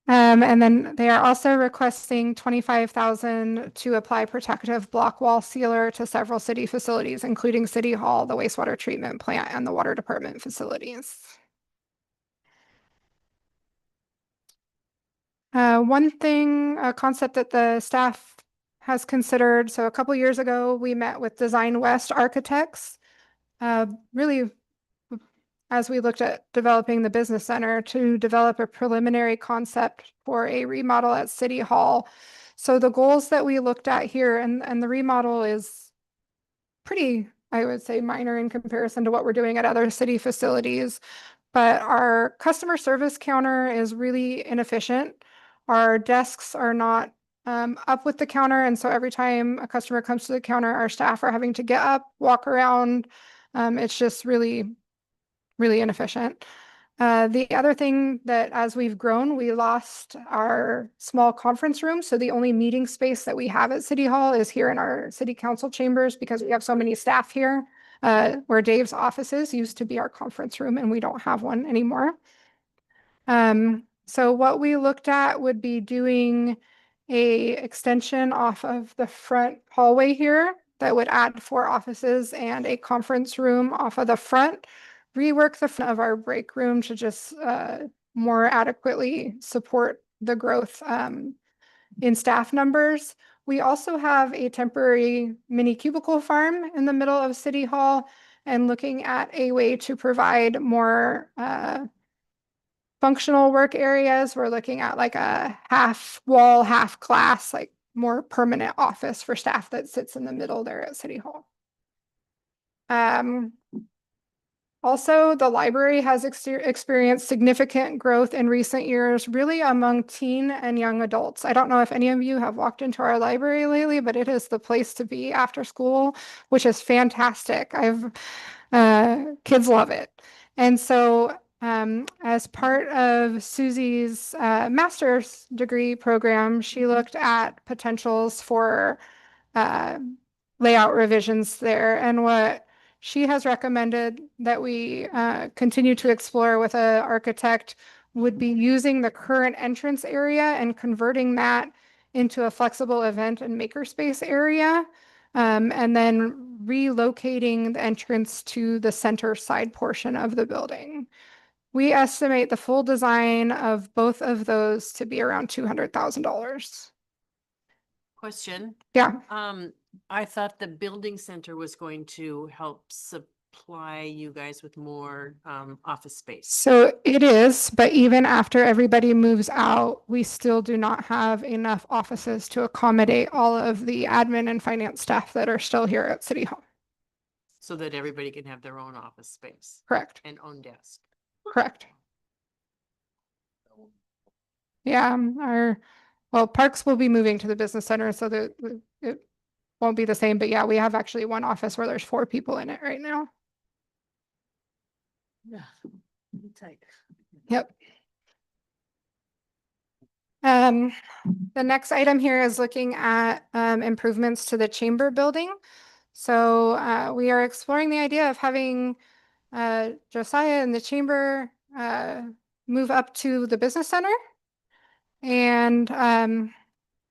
And then they are also requesting 25,000 to apply protective block wall sealer to several city facilities, including City Hall, the wastewater treatment plant, and the water department facilities. One thing, a concept that the staff has considered. So a couple years ago, we met with Design West Architects, really as we looked at developing the business center to develop a preliminary concept for a remodel at City Hall. So the goals that we looked at here, and the remodel is pretty, I would say, minor in comparison to what we're doing at other city facilities, but our customer service counter is really inefficient. Our desks are not up with the counter, and so every time a customer comes to the counter, our staff are having to get up, walk around. It's just really inefficient. The other thing that as we've grown, we lost our small conference room. So the only meeting space that we have at City Hall is here in our city council chambers because we have so many staff here. Where Dave's offices used to be our conference room, and we don't have one anymore. So what we looked at would be doing a extension off of the front hallway here that would add 4 offices and a conference room off of the front, rework the front of our break room to just more adequately support the growth in staff numbers. We also have a temporary mini cubicle farm in the middle of City Hall and looking at a way to provide more functional work areas. We're looking at like a half wall, half glass, like more permanent office for staff that sits in the middle there at City Hall. Also, the library has experienced significant growth in recent years, really among teen and young adults. I don't know if any of you have walked into our library lately, but it is the place to be after school, which is fantastic. Kids love it. And so as part of Susie's master's degree program, she looked at potentials for layout revisions there. And what she has recommended that we continue to explore with a architect would be using the current entrance area and converting that into a flexible event and makerspace area. And then relocating the entrance to the center side portion of the building. We estimate the full design of both of those to be around $200,000. Question. Yeah. I thought the building center was going to help supply you guys with more office space. So it is, but even after everybody moves out, we still do not have enough offices to accommodate all of the admin and finance staff that are still here at City Hall. So that everybody can have their own office space Correct. and own desk. Correct. Yeah, well, Parks will be moving to the business center, so it won't be the same, but yeah, we have actually one office where there's 4 people in it right now. Yeah. Tight. Yep. The next item here is looking at improvements to the chamber building. So we are exploring the idea of having Josiah and the chamber move up to the business center. And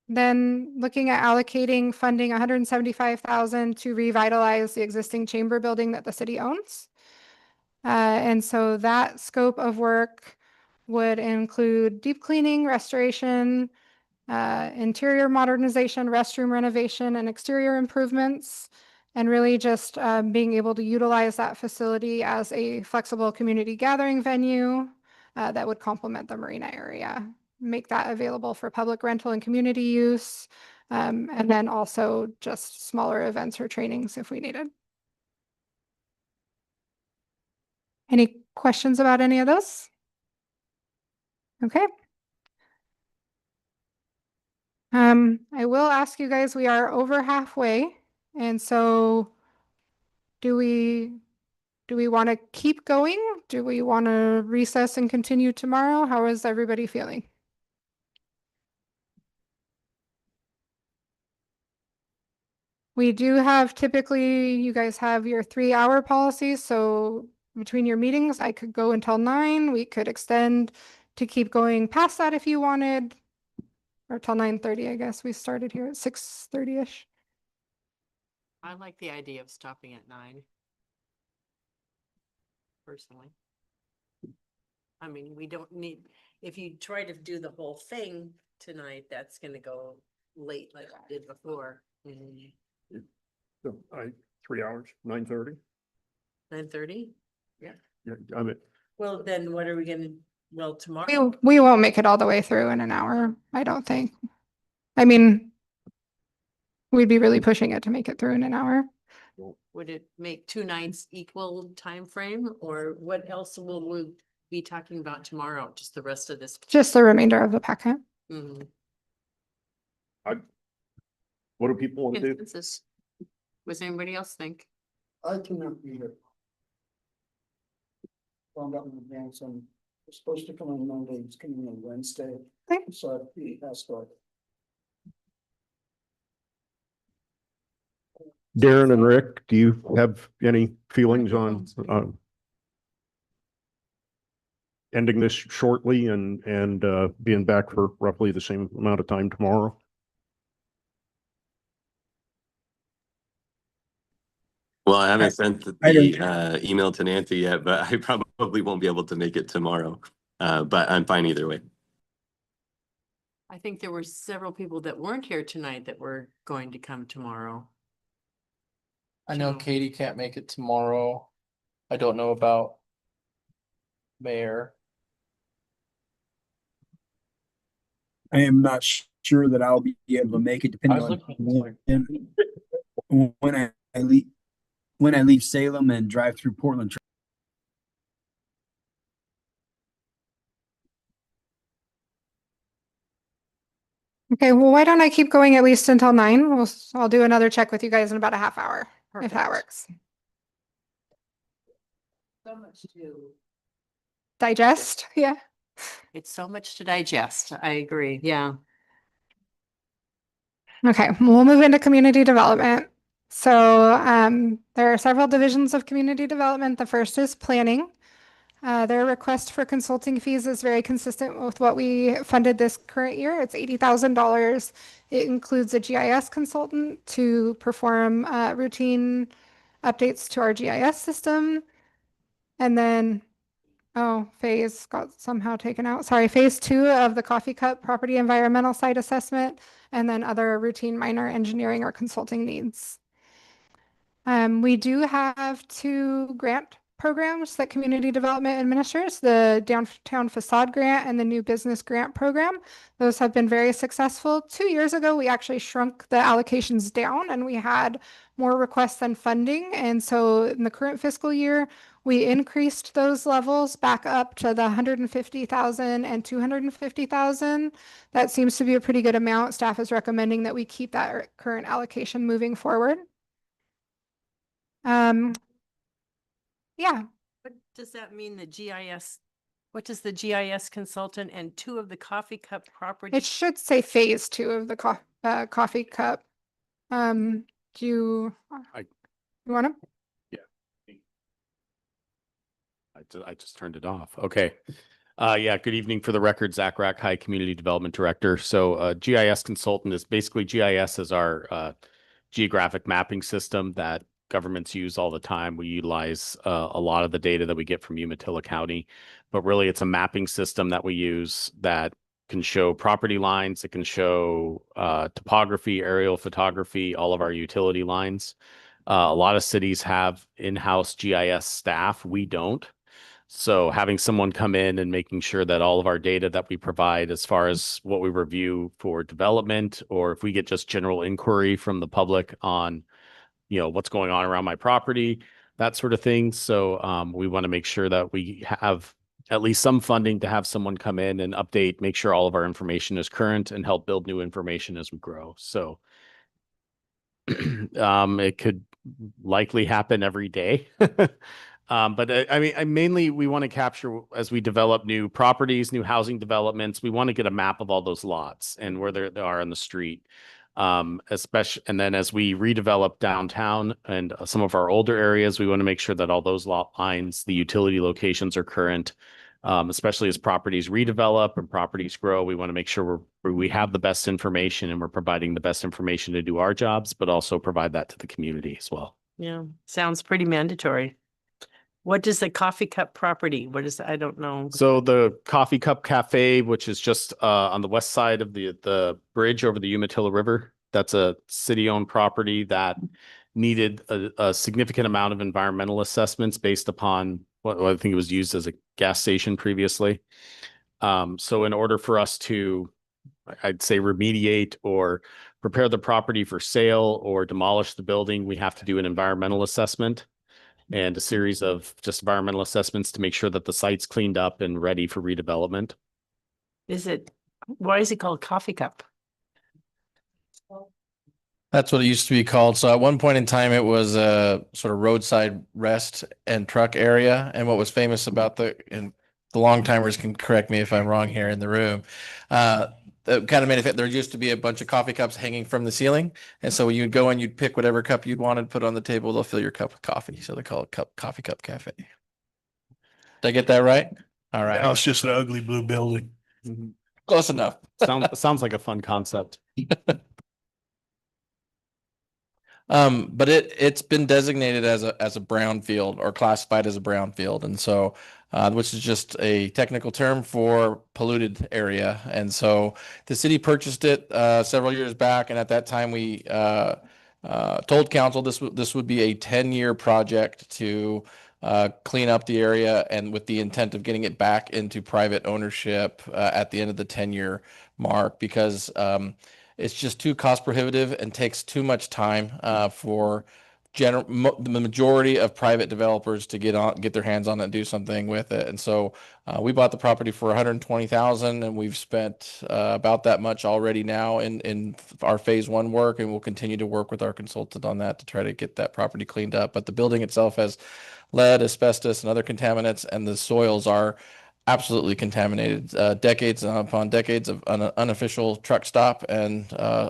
then looking at allocating funding $175,000 to revitalize the existing chamber building that the city owns. And so that scope of work would include deep cleaning, restoration, interior modernization, restroom renovation, and exterior improvements, and really just being able to utilize that facility as a flexible community gathering venue that would complement the marina area. Make that available for public rental and community use, and then also just smaller events or trainings if we needed. Any questions about any of those? Okay. I will ask you guys, we are over halfway, and so do we want to keep going? Do we want to recess and continue tomorrow? How is everybody feeling? We do have typically, you guys have your 3-hour policy, so between your meetings, I could go until 9. We could extend to keep going past that if you wanted, or till 9:30, I guess. We started here at 6:30-ish. I like the idea of stopping at 9. Personally. I mean, we don't need, if you try to do the whole thing tonight, that's gonna go late like we did before. So 3 hours, 9:30. 9:30? Yeah, I mean, Well, then what are we gonna, well, tomorrow? We won't make it all the way through in an hour, I don't think. I mean, we'd be really pushing it to make it through in an hour. Would it make 2 nights equal time frame, or what else will we be talking about tomorrow? Just the rest of this? Just the remainder of the packet. Mhm. what do people want to do? Consensus. What does anybody else think? I cannot be here. Found out in advance, I'm supposed to come on Monday, it's coming on Wednesday, Okay. so I'd be asked to. Darren and Rick, do you have any feelings on ending this shortly and being back for roughly the same amount of time tomorrow? Well, I haven't sent I the email to Nancy yet, but I probably won't be able to make it tomorrow. But I'm fine either way. I think there were several people that weren't here tonight that were going to come tomorrow. I know So- Katie can't make it tomorrow. I don't know about Mayor. I am not sure that I'll be able to make it I depending was on looking. when I leave Salem and drive through Portland. Okay, well, why don't I keep going at least until 9? I'll do another check with you guys in about a half hour, if that Perfect. works. So much to. Digest, yeah. It's so much to digest. I agree. Yeah. Okay, we'll move into community development. So there are several divisions of community development. The first is planning. Their request for consulting fees is very consistent with what we funded this current year. It's $80,000. It includes a GIS consultant to perform routine updates to our GIS system. And then, oh, phase got somehow taken out. Sorry, phase 2 of the Coffee Cup property environmental site assessment, and then other routine minor engineering or consulting needs. We do have 2 grant programs that community development administers, the downtown facade grant and the new business grant program. Those have been very successful. 2 years ago, we actually shrunk the allocations down and we had more requests than funding. And so in the current fiscal year, we increased those levels back up to the 150,000 and 250,000. That seems to be a pretty good amount. Staff is recommending that we keep that current allocation moving forward. Yeah, What does that mean, the GIS? What does the GIS consultant and 2 of the Coffee Cup property? it should say phase 2 of the Coffee Cup. Do you, I- you want to? I just turned it off. Okay. Yeah, good evening. For the record, Zach Rack, High Community Development Director. So GIS consultant is basically GIS is our geographic mapping system that governments use all the time. We utilize a lot of the data that we get from Umatilla County, but really it's a mapping system that we use that can show property lines. It can show topography, aerial photography, all of our utility lines. A lot of cities have in-house GIS staff. We don't. So having someone come in and making sure that all of our data that we provide as far as what we review for development, or if we get just general inquiry from the public on, you know, what's going on around my property, that sort of thing. So we want to make sure that we have at least some funding to have someone come in and update, make sure all of our information is current and help build new information as we grow. So it could likely happen every day. But I mean, mainly we want to capture as we develop new properties, new housing developments, we want to get a map of all those lots and where they are on the street. Especially, and then as we redevelop downtown and some of our older areas, we want to make sure that all those lot lines, the utility locations are current. Especially as properties redevelop and properties grow, we want to make sure we have the best information and we're providing the best information to do our jobs, but also provide that to the community as well. Yeah, sounds pretty mandatory. What does the Coffee Cup property, what is, I don't know. So the Coffee Cup Cafe, which is just on the west side of the bridge over the Umatilla River, that's a city-owned property that needed a significant amount of environmental assessments based upon what I think it was used as a gas station previously. So in order for us to, I'd say, remediate or prepare the property for sale or demolish the building, we have to do an environmental assessment and a series of just environmental assessments to make sure that the site's cleaned up and ready for redevelopment. Why is it called Coffee Cup? That's what it used to be called. So at one point in time, it was a sort of roadside rest and truck area. And what was famous about and the long timers can correct me if I'm wrong here in the room. That kind of made it, there used to be a bunch of coffee cups hanging from the ceiling. And so you'd go and you'd pick whatever cup you'd wanted, put on the table, they'll fill your cup with coffee. So they call it Coffee Cup Cafe. Did I get that right? All right. Now it's just an ugly blue building. Close enough. Sounds like a fun concept. But it's been designated as a brownfield or classified as a brownfield. And so, which is just a technical term for polluted area. And so the city purchased it several years back. And at that time, we told council this would be a 10-year project to clean up the area, and with the intent of getting it back into private ownership at the end of the 10-year mark, because it's just too cost prohibitive and takes too much time for the majority of private developers to get their hands on it and do something with it. And so we bought the property for $120,000, and we've spent about that much already now in our phase 1 work, and we'll continue to work with our consultant on that to try to get that property cleaned up. But the building itself has lead, asbestos, and other contaminants, and the soils are absolutely contaminated. Decades upon decades of unofficial truck stop and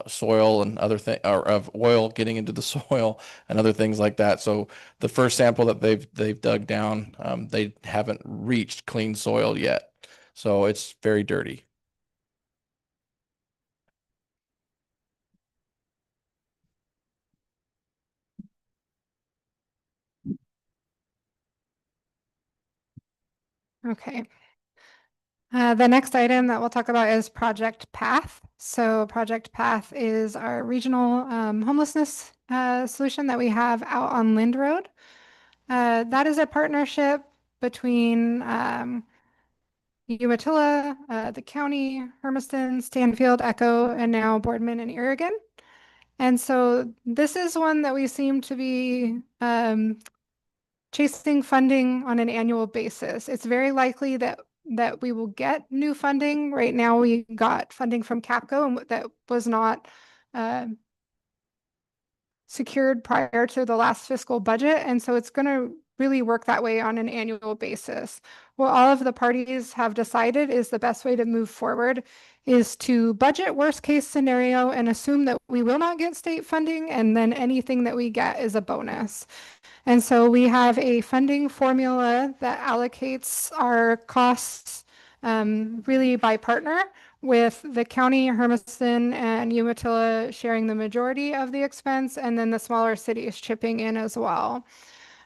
soil and other things, or of oil getting into the soil and other things like that. So the first sample that they've dug down, they haven't reached clean soil yet. So it's very dirty. Okay. The next item that we'll talk about is Project Path. So Project Path is our regional homelessness solution that we have out on Lind Road. That is a partnership between Umatilla, the county, Hermiston, Stanfield, Echo, and now Boardman and Irrigan. And so this is one that we seem to be chasing funding on an annual basis. It's very likely that we will get new funding. Right now, we got funding from CAPCO, and that was not secured prior to the last fiscal budget. And so it's going to really work that way on an annual basis. What all of the parties have decided is the best way to move forward is to budget worst case scenario and assume that we will not get state funding, and then anything that we get is a bonus. And so we have a funding formula that allocates our costs really by partner, with the county, Hermiston, and Umatilla sharing the majority of the expense, and then the smaller cities chipping in as well.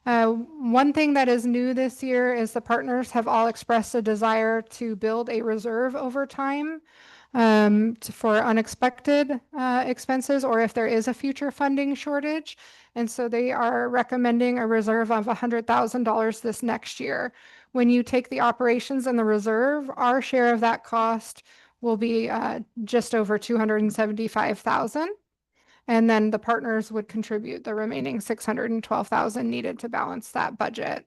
One thing that is new this year is the partners have all expressed a desire to build a reserve over time for unexpected expenses, or if there is a future funding shortage. And so they are recommending a reserve of $100,000 this next year. When you take the operations and the reserve, our share of that cost will be just over $275,000. And then the partners would contribute the remaining $612,000 needed to balance that budget.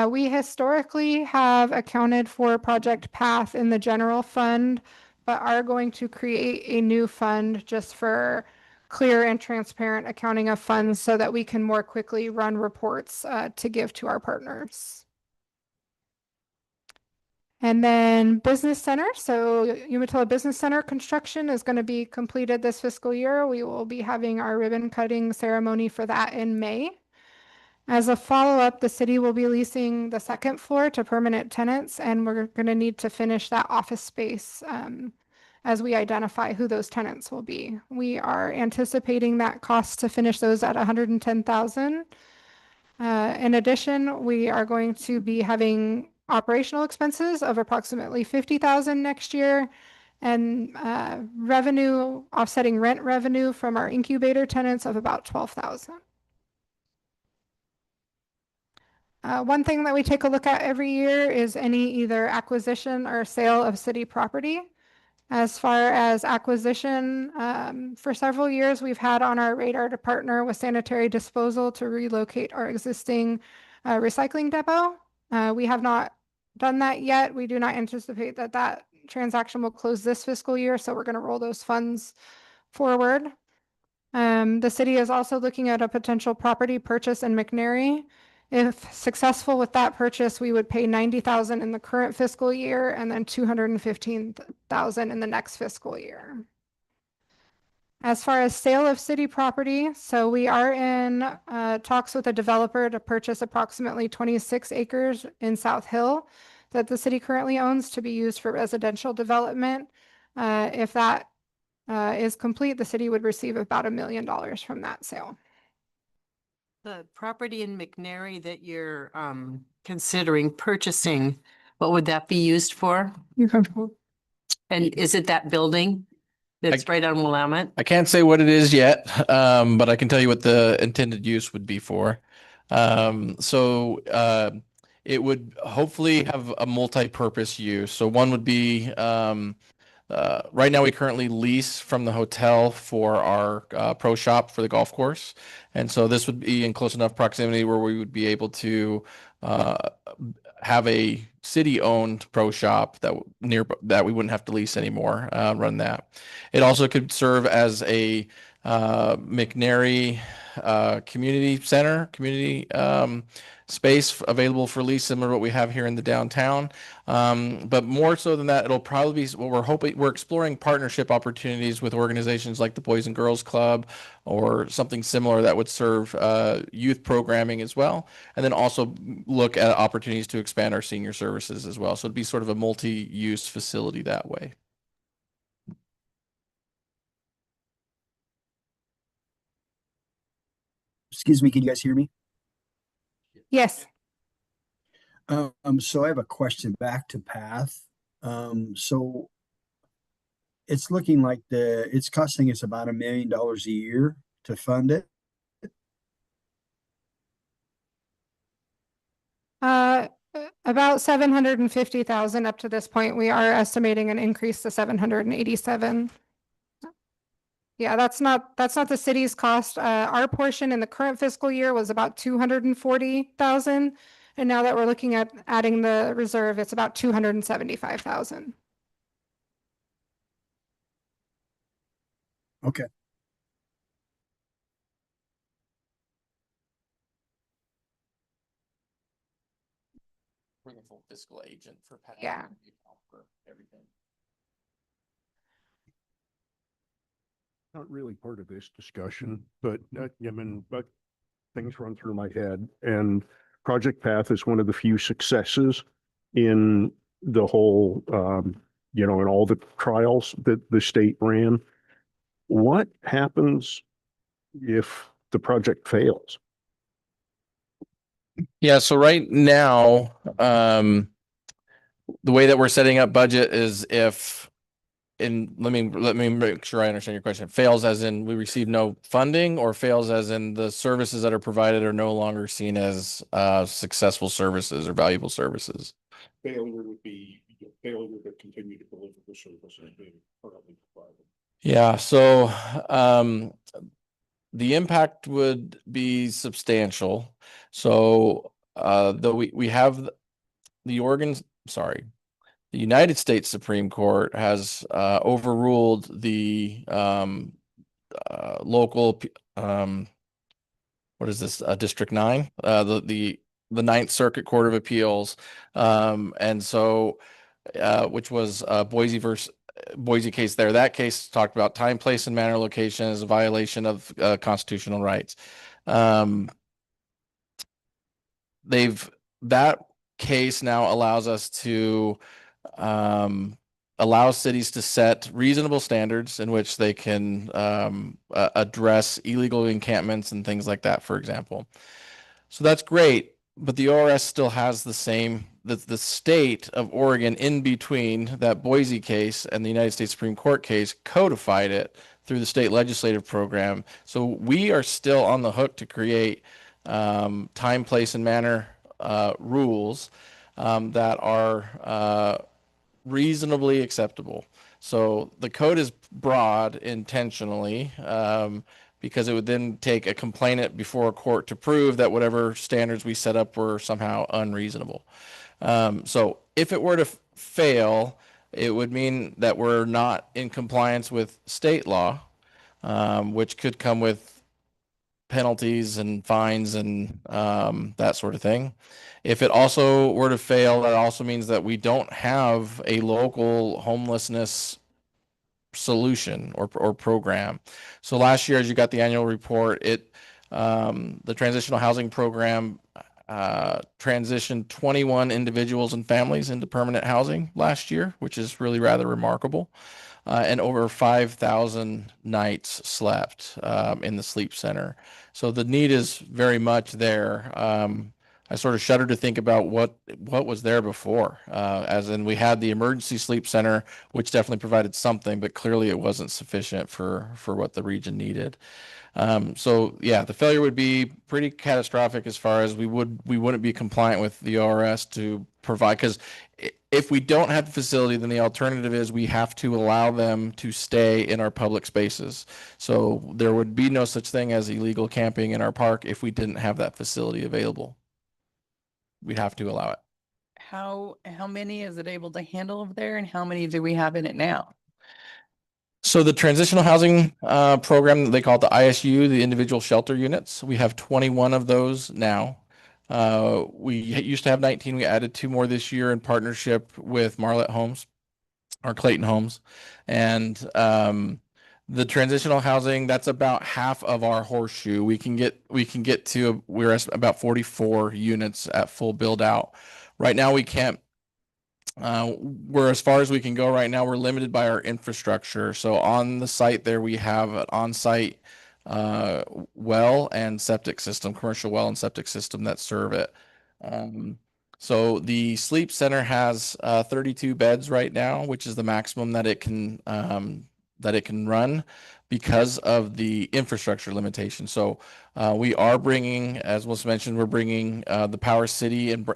We historically have accounted for Project Path in the general fund, but are going to create a new fund just for clear and transparent accounting of funds so that we can more quickly run reports to give to our partners. And then Business Center. So Umatilla Business Center construction is going to be completed this fiscal year. We will be having our ribbon cutting ceremony for that in May. As a follow-up, the city will be leasing the second floor to permanent tenants, and we're going to need to finish that office space as we identify who those tenants will be. We are anticipating that cost to finish those at $110,000. In addition, we are going to be having operational expenses of approximately $50,000 next year, and revenue, offsetting rent revenue from our incubator tenants of about $12,000. One thing that we take a look at every year is any either acquisition or sale of city property. As far as acquisition, for several years, we've had on our radar to partner with Sanitary Disposal to relocate our existing recycling depot. We have not done that yet. We do not anticipate that that transaction will close this fiscal year, so we're going to roll those funds forward. The city is also looking at a potential property purchase in McNary. If successful with that purchase, we would pay $90,000 in the current fiscal year and then $215,000 in the next fiscal year. As far as sale of city property, so we are in talks with a developer to purchase approximately 26 acres in South Hill that the city currently owns to be used for residential development. If that is complete, the city would receive about $1 million from that sale. The property in McNary that you're considering purchasing, what would that be used for? You comfortable? And is it that building that's right on Willamette? I can't say what it is yet, but I can tell you what the intended use would be for. It would hopefully have a multi-purpose use. So one would be right now we currently lease from the hotel for our pro shop for the golf course. And so this would be in close enough proximity where we would be able to have a city-owned pro shop that we wouldn't have to lease anymore, run that. It also could serve as a McNary community center, community space available for lease, similar to what we have here in the downtown. But more so than that, it'll probably be what we're exploring partnership opportunities with organizations like the Boys and Girls Club or something similar that would serve youth programming as well. And then also look at opportunities to expand our senior services as well. So it'd be sort of a multi-use facility that way. Excuse me, can you guys hear me? Yes. So I have a question back to Path. So it's looking like it's costing us about $1 million a year to fund it. About 750,000 up to this point. We are estimating an increase to 787. Yeah, that's not the city's cost. Our portion in the current fiscal year was about 240,000. And now that we're looking at adding the reserve, it's about 275,000. Okay. We're the full fiscal agent for Pat. Yeah. For everything. Not really part of this discussion, but but things run through my head, and Project Path is one of the few successes in the whole, in all the trials that the state ran. What happens if the project fails? Yeah, so right now, the way that we're setting up budget is let me make sure I understand your question. Fails as in we receive no funding, or fails as in the services that are provided are no longer seen as successful services or valuable services? Failure would be failure to continue to deliver the services being currently provided. Yeah, so the impact would be substantial. So though we have the United States Supreme Court has overruled the local what is this, District 9, the Ninth Circuit Court of Appeals, and so which was Boise case there. That case talked about time, place, and manner, location as a violation of constitutional rights. That case now allows us to allow cities to set reasonable standards in which they can address illegal encampments and things like that, for example. So that's great, but the ORS still has the same, the state of Oregon in between that Boise case and the United States Supreme Court case codified it through the state legislative program. So we are still on the hook to create time, place, and manner rules that are reasonably acceptable. So the code is broad intentionally because it would then take a complainant before a court to prove that whatever standards we set up were somehow unreasonable. So if it were to fail, it would mean that we're not in compliance with state law, which could come with penalties and fines and that sort of thing. If it also were to fail, that also means that we don't have a local homelessness solution or program. So last year, as you got the annual report, the transitional housing program transitioned 21 individuals and families into permanent housing last year, which is really rather remarkable. And over 5,000 nights slept in the sleep center. So the need is very much there. I sort of shudder to think about what was there before, as in we had the emergency sleep center, which definitely provided something, but clearly it wasn't sufficient for what the region needed. So yeah, the failure would be pretty catastrophic as far as we wouldn't be compliant with the ORS to provide, because if we don't have the facility, then the alternative is we have to allow them to stay in our public spaces. So there would be no such thing as illegal camping in our park if we didn't have that facility available. We'd have to allow it. How many is it able to handle over there, and how many do we have in it now? So the transitional housing program, they call it the ISU, the individual shelter units. We have 21 of those now. We used to have 19. We added 2 more this year in partnership with Marlette Homes or Clayton Homes. And the transitional housing, that's about half of our horseshoe. We can get to, we're at about 44 units at full build out. Right now we can't, we're as far as we can go right now. We're limited by our infrastructure. So on the site there, we have an on-site well and septic system, commercial well and septic system that serve it. So the sleep center has 32 beds right now, which is the maximum that it can run because of the infrastructure limitation. So we are bringing, as was mentioned, we're bringing the Power City and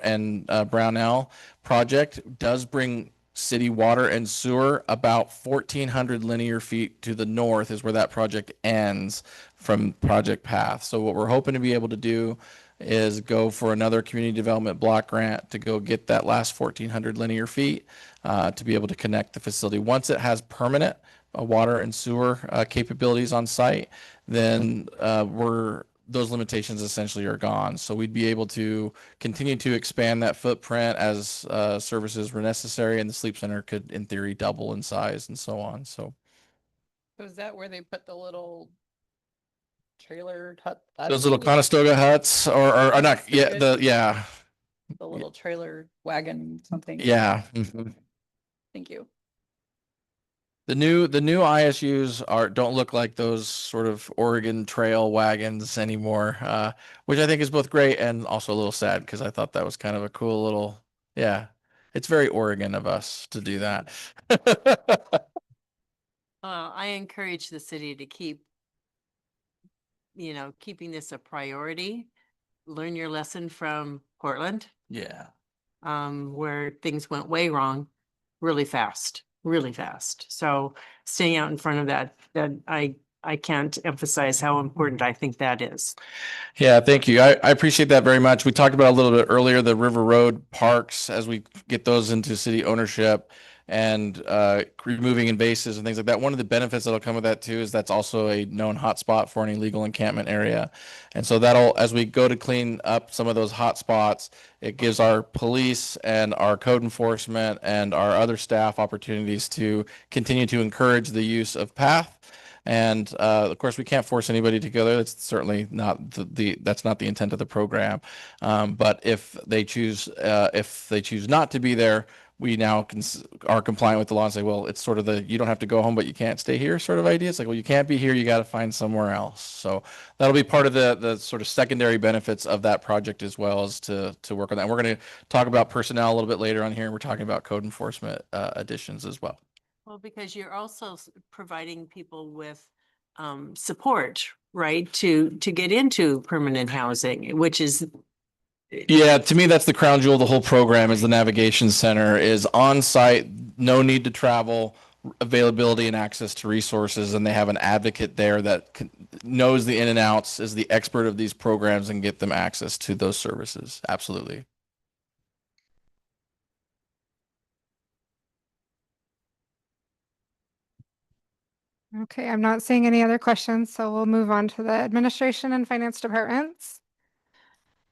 Brownell project does bring city water and sewer about 1,400 linear feet to the north is where that project ends from project path. So what we're hoping to be able to do is go for another community development block grant to go get that last 1,400 linear feet to be able to connect the facility. Once it has permanent water and sewer capabilities on site, then those limitations essentially are gone. So we'd be able to continue to expand that footprint as services were necessary, and the sleep center could, in theory, double in size and so on. So So is that where they put the little trailer hut? those little Conestoga huts, or not? Yeah, the little trailer wagon something. yeah. Mhm. Thank you. The new ISUs don't look like those sort of Oregon Trail wagons anymore, which I think is both great and also a little sad because I thought that was kind of a cool little, yeah. It's very Oregon of us to do that. I encourage the city to keep, keeping this a priority. Learn your lesson from Portland, Yeah. where things went way wrong really fast. So staying out in front of that I can't emphasize how important I think that is. Yeah, thank you. I appreciate that very much. We talked about a little bit earlier the River Road parks as we get those into city ownership and removing invasives and things like that. One of the benefits that'll come with that too is that's also a known hotspot for an illegal encampment area. And so that'll, as we go to clean up some of those hotspots, it gives our police and our code enforcement and our other staff opportunities to continue to encourage the use of PATH. And of course, we can't force anybody to go there. That's certainly not that's not the intent of the program. But if they choose not to be there, we now are compliant with the law and say, well, it's sort of you don't have to go home, but you can't stay here sort of idea. It's like, well, you can't be here, you got to find somewhere else. So that'll be part of the sort of secondary benefits of that project as well as to work on that. And we're going to talk about personnel a little bit later on here. We're talking about code enforcement additions as well. Well, because you're also providing people with support, right, to get into permanent housing, which is. Yeah, to me, that's the crown jewel of the whole program is the navigation center is on site, no need to travel, availability and access to resources. And they have an advocate there that knows the in and outs, is the expert of these programs and get them access to those services. Absolutely. Okay, I'm not seeing any other questions, so we'll move on to the administration and finance departments.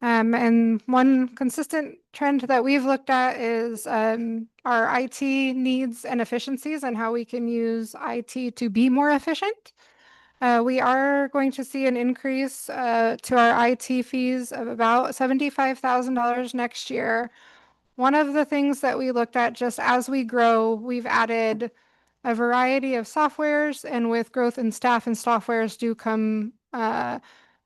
And one consistent trend that we've looked at is our IT needs and efficiencies and how we can use IT to be more efficient. We are going to see an increase to our IT fees of about $75,000 next year. One of the things that we looked at just as we grow, we've added a variety of softwares, and with growth in staff and softwares do come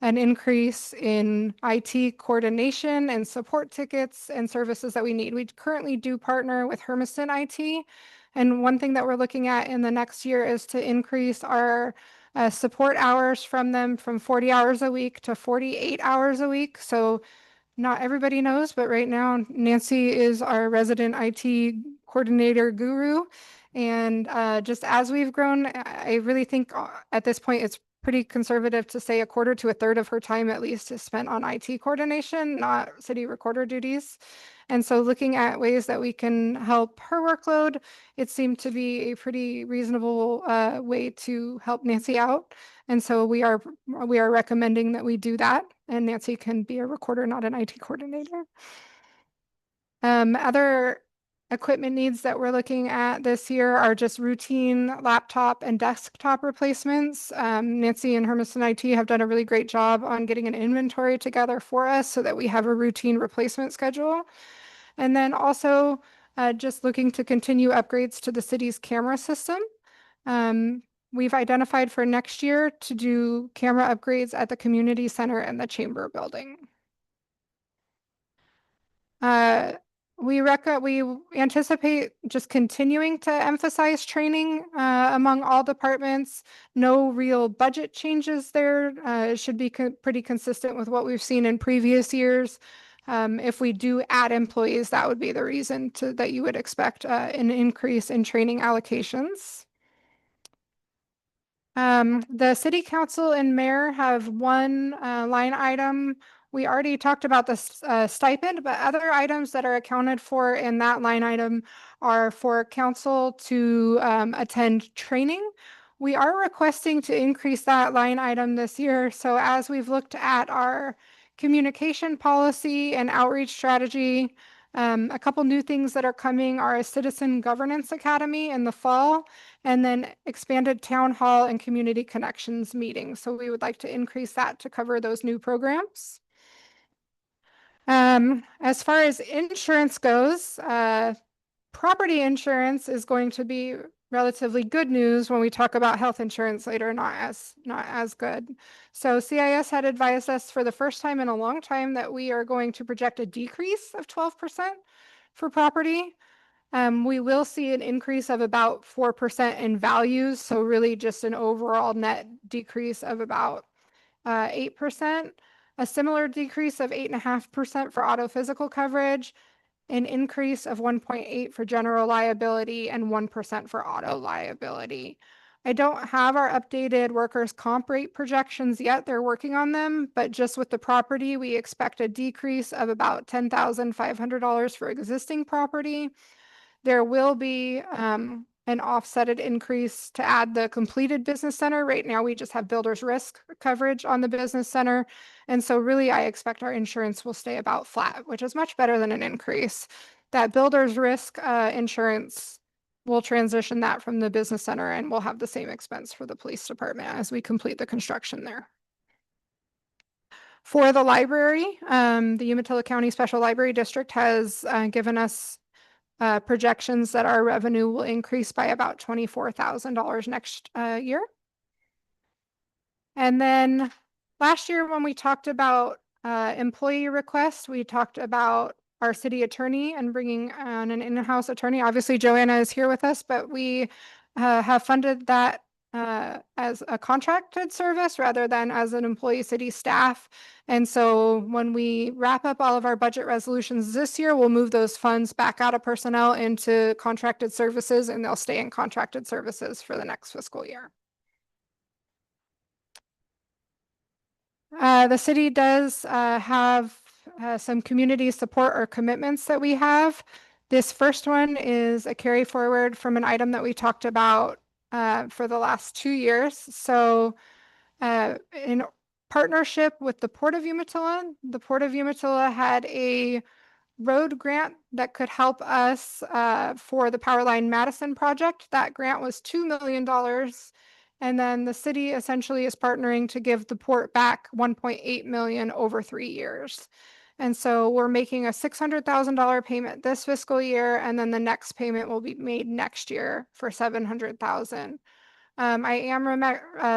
an increase in IT coordination and support tickets and services that we need. We currently do partner with Hermiston IT, and one thing that we're looking at in the next year is to increase our support hours from them from 40 hours a week to 48 hours a week. So not everybody knows, but right now Nancy is our resident IT coordinator guru. And just as we've grown, I really think at this point it's pretty conservative to say a quarter to a third of her time at least is spent on IT coordination, not city recorder duties. And so looking at ways that we can help her workload, it seemed to be a pretty reasonable way to help Nancy out. And so we are recommending that we do that, and Nancy can be a recorder, not an IT coordinator. Other equipment needs that we're looking at this year are just routine laptop and desktop replacements. Nancy and Hermiston IT have done a really great job on getting an inventory together for us so that we have a routine replacement schedule. And then also just looking to continue upgrades to the city's camera system. We've identified for next year to do camera upgrades at the community center and the chamber building. We anticipate just continuing to emphasize training among all departments. No real budget changes there. It should be pretty consistent with what we've seen in previous years. If we do add employees, that would be the reason that you would expect an increase in training allocations. The city council and mayor have one line item. We already talked about the stipend, but other items that are accounted for in that line item are for council to attend training. We are requesting to increase that line item this year. So as we've looked at our communication policy and outreach strategy, a couple new things that are coming are a citizen governance academy in the fall, and then expanded town hall and community connections meetings. So we would like to increase that to cover those new programs. As far as insurance goes, property insurance is going to be relatively good news when we talk about health insurance later, not as good. So CIS had advised us for the first time in a long time that we are going to project a decrease of 12% for property. We will see an increase of about 4% in values. So really just an overall net decrease of about 8%. A similar decrease of 8.5% for auto physical coverage, an increase of 1.8% for general liability, and 1% for auto liability. I don't have our updated workers' comp rate projections yet. They're working on them, but just with the property, we expect a decrease of about $10,500 for existing property. There will be an offsetted increase to add the completed business center. Right now, we just have builder's risk coverage on the business center. And so really, I expect our insurance will stay about flat, which is much better than an increase. That builder's risk insurance, we'll transition that from the business center, and we'll have the same expense for the police department as we complete the construction there. For the library, the Umatilla County Special Library District has given us projections that our revenue will increase by about $24,000 next year. And then last year when we talked about employee requests, we talked about our city attorney and bringing on an in-house attorney. Obviously, Joanna is here with us, but we have funded that as a contracted service rather than as an employee city staff. And so when we wrap up all of our budget resolutions this year, we'll move those funds back out of personnel into contracted services, and they'll stay in contracted services for the next fiscal year. The city does have some community support or commitments that we have. This first one is a carry forward from an item that we talked about for the last 2 years. So in partnership with the Port of Umatilla, the Port of Umatilla had a road grant that could help us for the Powerline Madison project. That grant was $2 million. And then the city essentially is partnering to give the port back $1.8 million over 3 years. And so we're making a $600,000 payment this fiscal year, and then the next payment will be made next year for $700,000. I am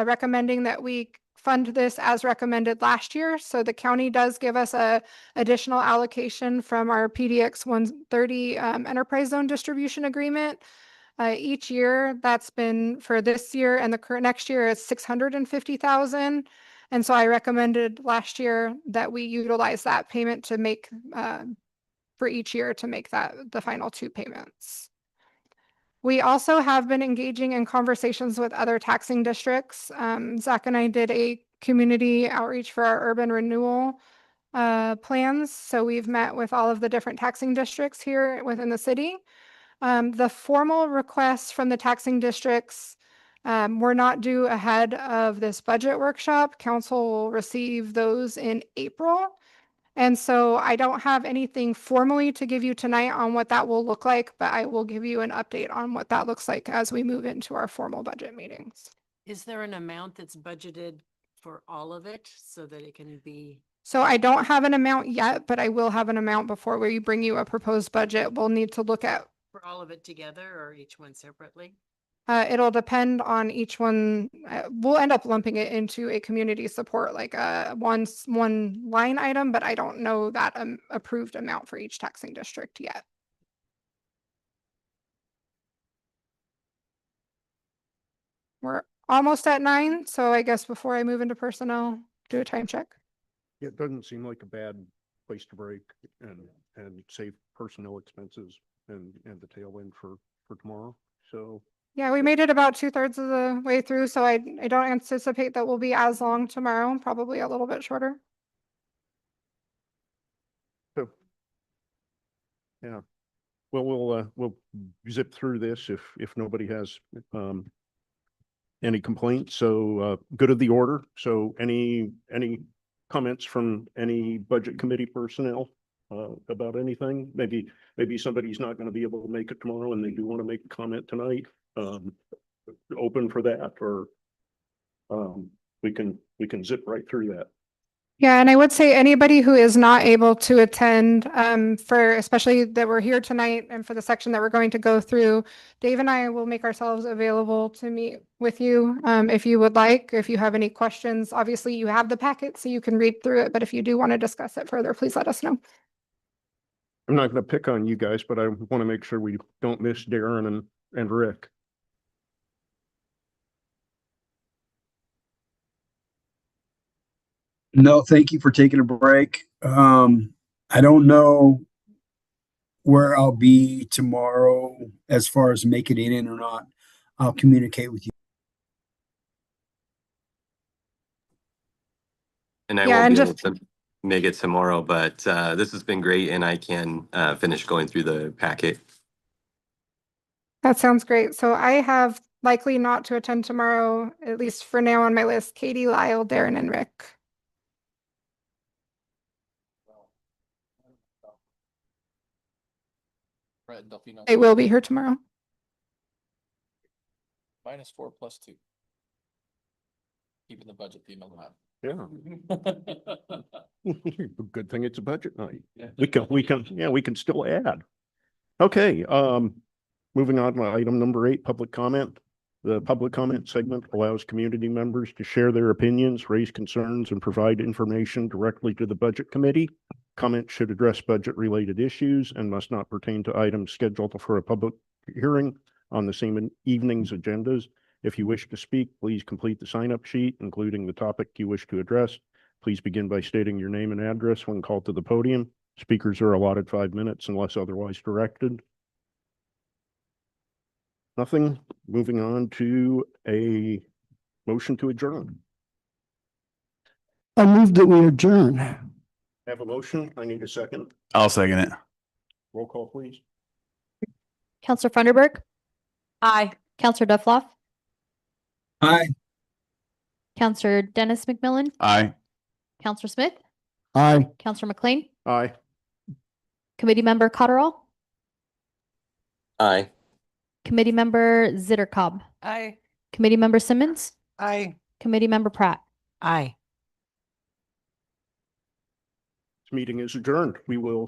recommending that we fund this as recommended last year. So the county does give us a additional allocation from our PDX 130 enterprise zone distribution agreement. Each year, that's been for this year and the current next year is $650,000. And so I recommended last year that we utilize that payment to make for each year to make that the final 2 payments. We also have been engaging in conversations with other taxing districts. Zach and I did a community outreach for our urban renewal plans. So we've met with all of the different taxing districts here within the city. The formal requests from the taxing districts were not due ahead of this budget workshop. Council will receive those in April. And so I don't have anything formally to give you tonight on what that will look like, but I will give you an update on what that looks like as we move into our formal budget meetings. Is there an amount that's budgeted for all of it so that it can be? So I don't have an amount yet, but I will have an amount before we bring you a proposed budget. We'll need to look at, For all of it together or each one separately? it'll depend on each one. We'll end up lumping it into a community support, like one line item, but I don't know that approved amount for each taxing district yet. We're almost at 9, so I guess before I move into personnel, do a time check. It doesn't seem like a bad place to break and save personnel expenses and the tailwind for tomorrow. So Yeah, we made it about 2/3 of the way through, so I don't anticipate that we'll be as long tomorrow, probably a little bit shorter. So, yeah, well, we'll zip through this if nobody has any complaints. So good of the order. So any comments from any budget committee personnel about anything? Maybe somebody's not going to be able to make it tomorrow and they do want to make a comment tonight. Open for that, or we can zip right through that. Yeah, and I would say anybody who is not able to attend, for especially that we're here tonight and for the section that we're going to go through, Dave and I will make ourselves available to meet with you if you would like. If you have any questions, obviously you have the packet so you can read through it, but if you do want to discuss it further, please let us know. I'm not going to pick on you guys, but I want to make sure we don't miss Darren and Rick. No, thank you for taking a break. I don't know where I'll be tomorrow as far as making it in or not. I'll communicate with you. And I Yeah, won't and be able to make it tomorrow, but this has been great and I can finish going through the packet. That sounds great. So I have likely not to attend tomorrow, at least for now on my list, Katie, Lyle, Darren, and Rick. Brett and Delphino. I will be here tomorrow. -4 + 2. Keeping the budget theme alive. Yeah. Good thing it's a budget night. Yeah. We can still add. Okay, moving on to item number 8, public comment. The public comment segment allows community members to share their opinions, raise concerns, and provide information directly to the budget committee. Comments should address budget-related issues and must not pertain to items scheduled for a public hearing on the same evening's agendas. If you wish to speak, please complete the sign-up sheet, including the topic you wish to address. Please begin by stating your name and address when called to the podium. Speakers are allotted 5 minutes unless otherwise directed. Nothing. Moving on to a motion to adjourn. I move that we adjourn. Have a motion. I need a second. I'll second it. Roll call, please. Counselor Funderburk, Aye. Counselor Duffloff, Hi. Counselor Dennis McMillan, Aye. Counselor Smith, Aye. Counselor McLean, Aye. Committee Member Cotterall, Aye. Committee Member Zittercobb, Aye. Committee Member Simmons, Aye. Committee Member Pratt. Aye. This meeting is adjourned. We will